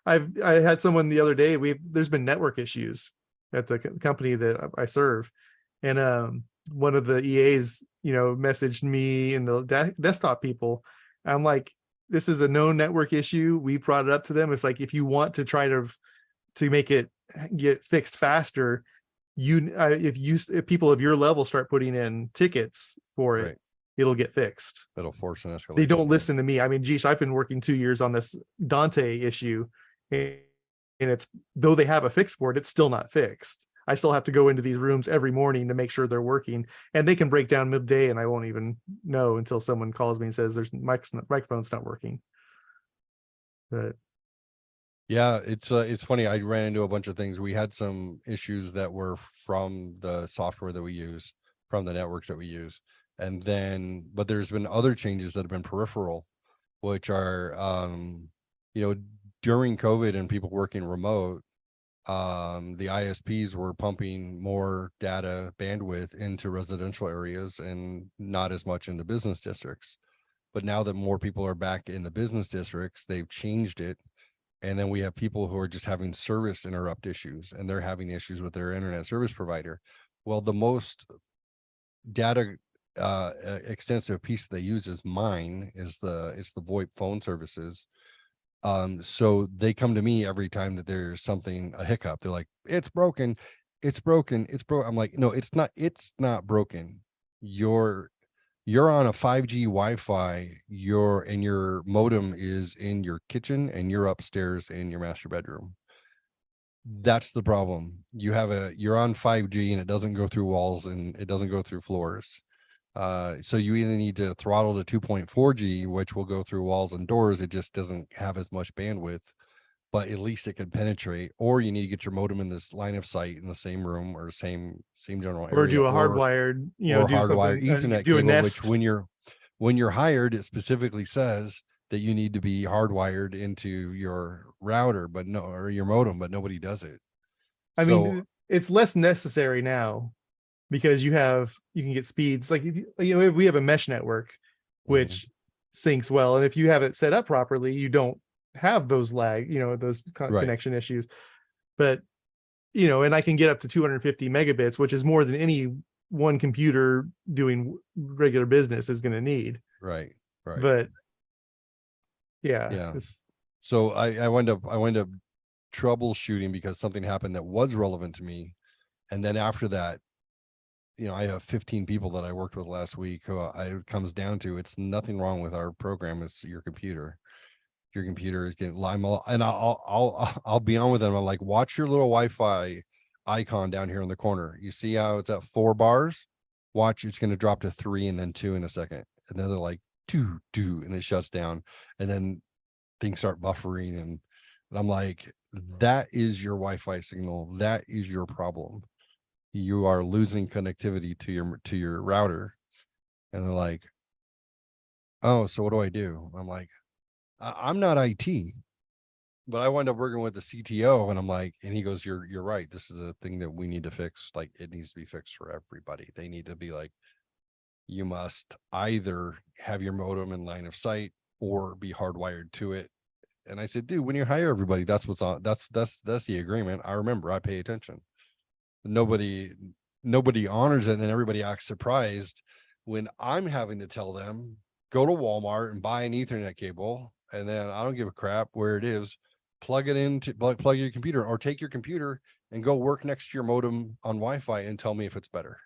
I had someone the other day, there's been network issues at the company that I serve. And one of the EAs, messaged me and the desktop people. I'm like, this is a known network issue. We brought it up to them. It's like, if you want to try to make it get fixed faster, if people of your level start putting in tickets for it, Right. it'll get fixed. It'll force an escalation. They don't listen to me. I mean, geez, I've been working 2 years on this Dante issue, and it's, though they have a fix for it, it's still not fixed. I still have to go into these rooms every morning to make sure they're working, and they can break down midday and I won't even know until someone calls me and says there's microphone's not working. But yeah, it's funny. I ran into a bunch of things. We had some issues that were from the software that we use, from the networks that we use. And then, but there's been other changes that have been peripheral, which are, during COVID and people working remote, the ISPs were pumping more data bandwidth into residential areas and not as much into business districts. But now that more people are back in the business districts, they've changed it. And then we have people who are just having service interrupt issues, and they're having issues with their internet service provider. Well, the most data extensive piece they use is mine, it's the VoIP phone services. So they come to me every time that there's something, a hiccup. They're like, it's broken, it's broken, it's broken. I'm like, no, it's not broken. You're on a 5G Wi-Fi, your modem is in your kitchen and you're upstairs in your master bedroom. That's the problem. You're on 5G and it doesn't go through walls and it doesn't go through floors. So you either need to throttle to 2.4G, which will go through walls and doors. It just doesn't have as much bandwidth, but at least it can penetrate. Or you need to get your modem in this line of sight in the same room or same general area. Or do a hardwired, do hardwired something, Ethernet do a cable, nest. which when you're hired, it specifically says that you need to be hardwired into your router, or your modem, but nobody does it. I mean, it's less necessary now because you can get speeds like, we have a mesh network which syncs well, and if you have it set up properly, you don't have those lag, those connection issues. But and I can get up to 250 megabits, which is more than any one computer doing regular business is going to need. Right. But yeah. So I wind up troubleshooting because something happened that was relevant to me, and then after that, I have 15 people that I worked with last week who it comes down to, it's nothing wrong with our program. It's your computer. Your computer is getting and I'll be on with them. I'm like, watch your little Wi-Fi icon down here in the corner. You see how it's at 4 bars? Watch, it's going to drop to 3 and then 2 in a second. And then they're like, do, and it shuts down. And then things start buffering. And I'm like, that is your Wi-Fi signal. That is your problem. You are losing connectivity to your router. And they're like, oh, so what do I do? I'm like, I'm not IT, but I wind up working with the CTO, and I'm like, and he goes, you're right. This is a thing that we need to fix. Like, it needs to be fixed for everybody. They need to be like, you must either have your modem in line of sight or be hardwired to it. And I said, dude, when you hire everybody, that's what's on. That's the agreement. I remember, I pay attention. Nobody honors it, and then everybody acts surprised when I'm having to tell them, go to Walmart and buy an Ethernet cable, and then I don't give a crap where it is, plug it into plug your computer, or take your computer and go work next to your modem on Wi-Fi and tell me if it's better.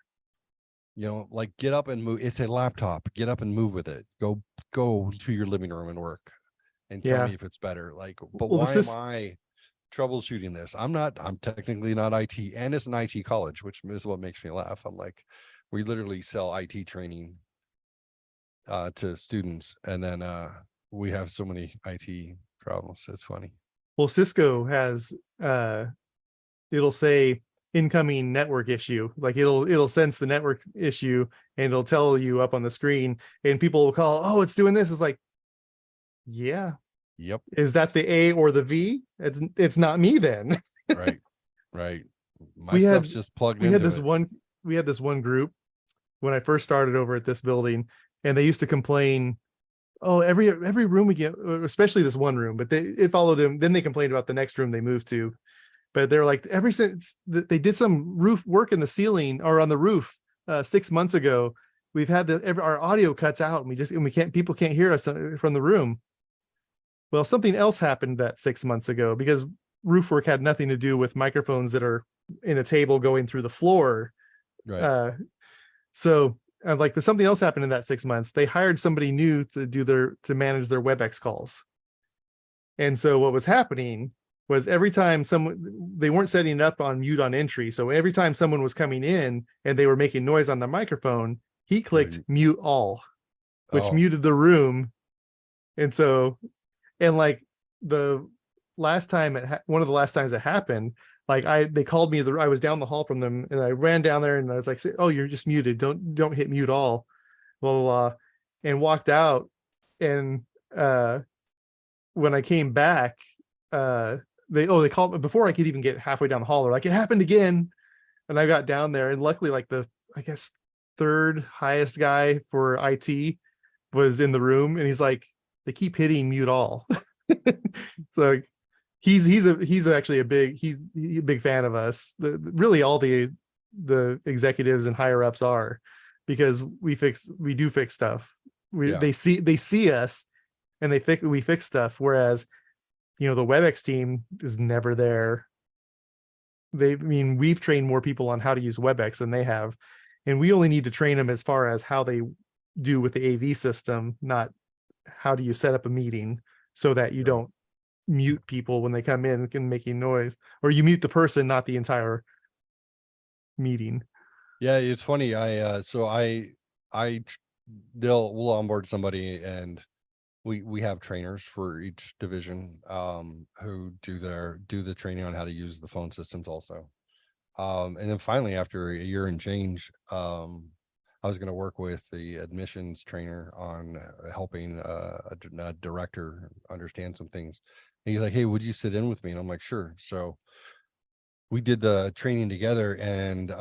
Like, get up and move. It's a laptop. Get up and move with it. Go to your living room and work and tell me if it's better. Like, but why am I troubleshooting this? I'm technically not IT, and it's an IT college, which is what makes me laugh. I'm like, we literally sell IT training to students, and then we have so many IT problems. It's funny. Well, Cisco has it'll say incoming network issue. Like, it'll sense the network issue and it'll tell you up on the screen, and people will call, oh, it's doing this. It's like, yeah, Yep. Is that the A or the V? It's not me then. Right. Right. My we stuff's had just plugged we had into this it. one we had this one group when I first started over at this building, and they used to complain, oh, every room we get, especially this one room, but it followed him. Then they complained about the next room they moved to. But they're like, ever since they did some roof work in the ceiling or on the roof 6 months ago, we've had our audio cuts out, and we can't, people can't hear us from the room. Well, something else happened that 6 months ago, because roof work had nothing to do with microphones that are in a table going through the floor. Right. So like, but something else happened in that 6 months. They hired somebody new to manage their WebEx calls. And so what was happening was, every time they weren't setting it up on mute on entry. So every time someone was coming in and they were making noise on the microphone, he clicked mute all, which muted the room. And so, and like the last time one of the last times it happened, like they called me, I was down the hall from them, and I ran down there and I was like, oh, you're just muted. Don't hit mute all. Blah, blah, blah. And walked out. And when I came back, they called me before I could even get halfway down the hall. They're like, it happened again. And I got down there, and luckily, like I guess third highest guy for IT was in the room, and he's like, they keep hitting mute all. So he's actually a big fan of us. Really all the executives and higher ups are, because we do fix stuff. They see us, and we fix stuff. Whereas, the WebEx team is never there. We've trained more people on how to use WebEx than they have, and we only need to train them as far as how they do with the AV system, not how do you set up a meeting so that you don't mute people when they come in and making noise, or you mute the person, not the entire meeting. Yeah, it's funny. We'll onboard somebody, and we have trainers for each division who do the training on how to use the phone systems also. And then finally, after a year and change, I was going to work with the admissions trainer on helping a director understand some things. And he's like, hey, would you sit in with me? And I'm like, sure. So we did the training together, and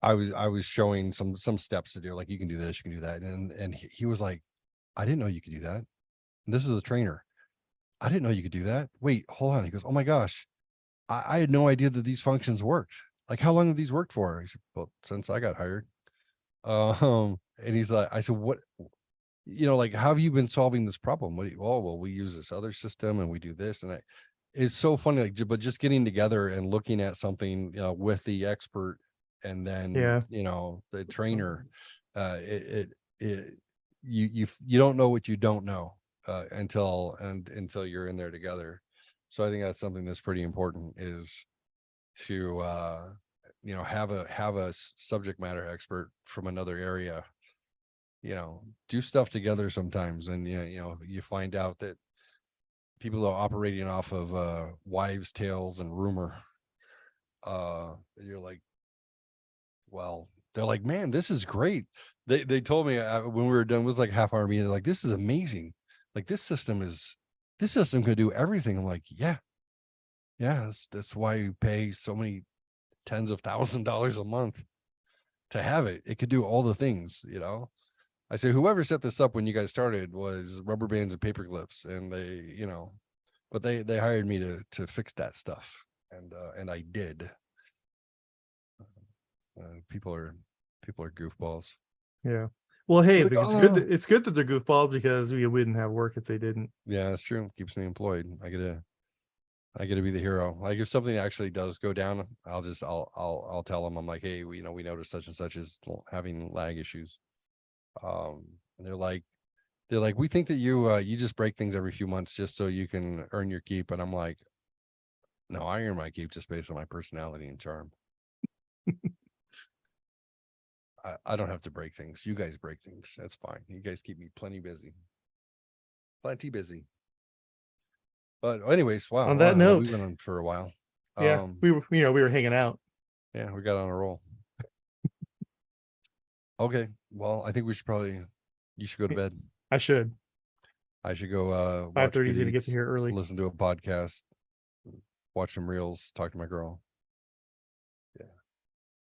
I was showing some steps to do, like, you can do this, you can do that. And he was like, I didn't know you could do that. And this is the trainer. I didn't know you could do that. Wait, hold on. He goes, oh my gosh, I had no idea that these functions worked. Like, how long have these worked for? He said, well, since I got hired. And he's like, I said, what, like, how have you been solving this problem? Well, we use this other system and we do this. And it's so funny, like, but just getting together and looking at something, with the expert, and then, the trainer, you don't know what you don't know, until you're in there together. So I think that's something that's pretty important, is to, have a subject matter expert from another area, do stuff together sometimes. And, you find out that people are operating off of wives' tales and rumor. You're like, well, they're like, man, this is great. They told me when we were done, it was like half hour meeting. They're like, this is amazing. Like, this system can do everything. I'm like, yeah, that's why you pay so many tens of $1,000s a month to have it. It could do all the things, I say, whoever set this up when you guys started was rubber bands and paper clips, and they, but they hired me to fix that stuff. And I did. People are goofballs. Yeah. Well, hey, Like, it's good that they're goofballs, because we wouldn't have work if they didn't. Yeah, that's true. Keeps me employed. I get to be the hero. Like, if something actually does go down, I'll tell them. I'm like, hey, we noticed such and such is having lag issues. And they're like, we think that you just break things every few months just so you can earn your keep. And I'm like, no, I earn my keep just based on my personality and charm. I don't have to break things. You guys break things. That's fine. You guys keep me plenty busy. But anyways, wow. On that note, we went on for a while. Yeah, we were hanging out. Yeah, we got on a roll. Okay, well, I think you should go to bed. I should. I should go 5:30 is Good gonna get Eats, me here early. listen to a podcast, watch some reels, talk to my girl. Yeah.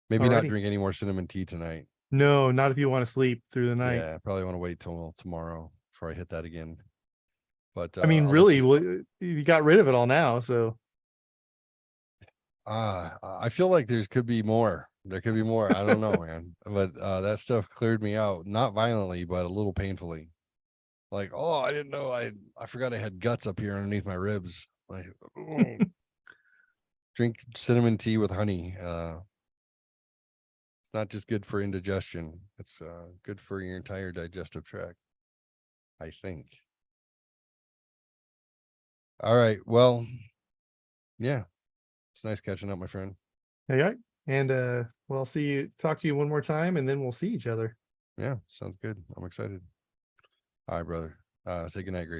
Maybe not Alrighty. drink any more cinnamon tea tonight. No, not if you want to sleep through the night. Yeah, probably want to wait till tomorrow before I hit that again. But I mean, I'll let really, well, you got rid of it all now, so I feel like could be more. There could be more. I don't know, man. But that stuff cleared me out, not violently, but a little painfully. Like, oh, I didn't know I forgot I had guts up here underneath my ribs. Like, oh. Drink cinnamon tea with honey. It's not just good for indigestion. It's good for your entire digestive tract, I think. All right. Well, yeah. It's nice catching up, my friend. all right. And well, I'll talk to you one more time, and then we'll see each other. Yeah, sounds good. I'm excited. All right, brother. Say goodnight, Grace.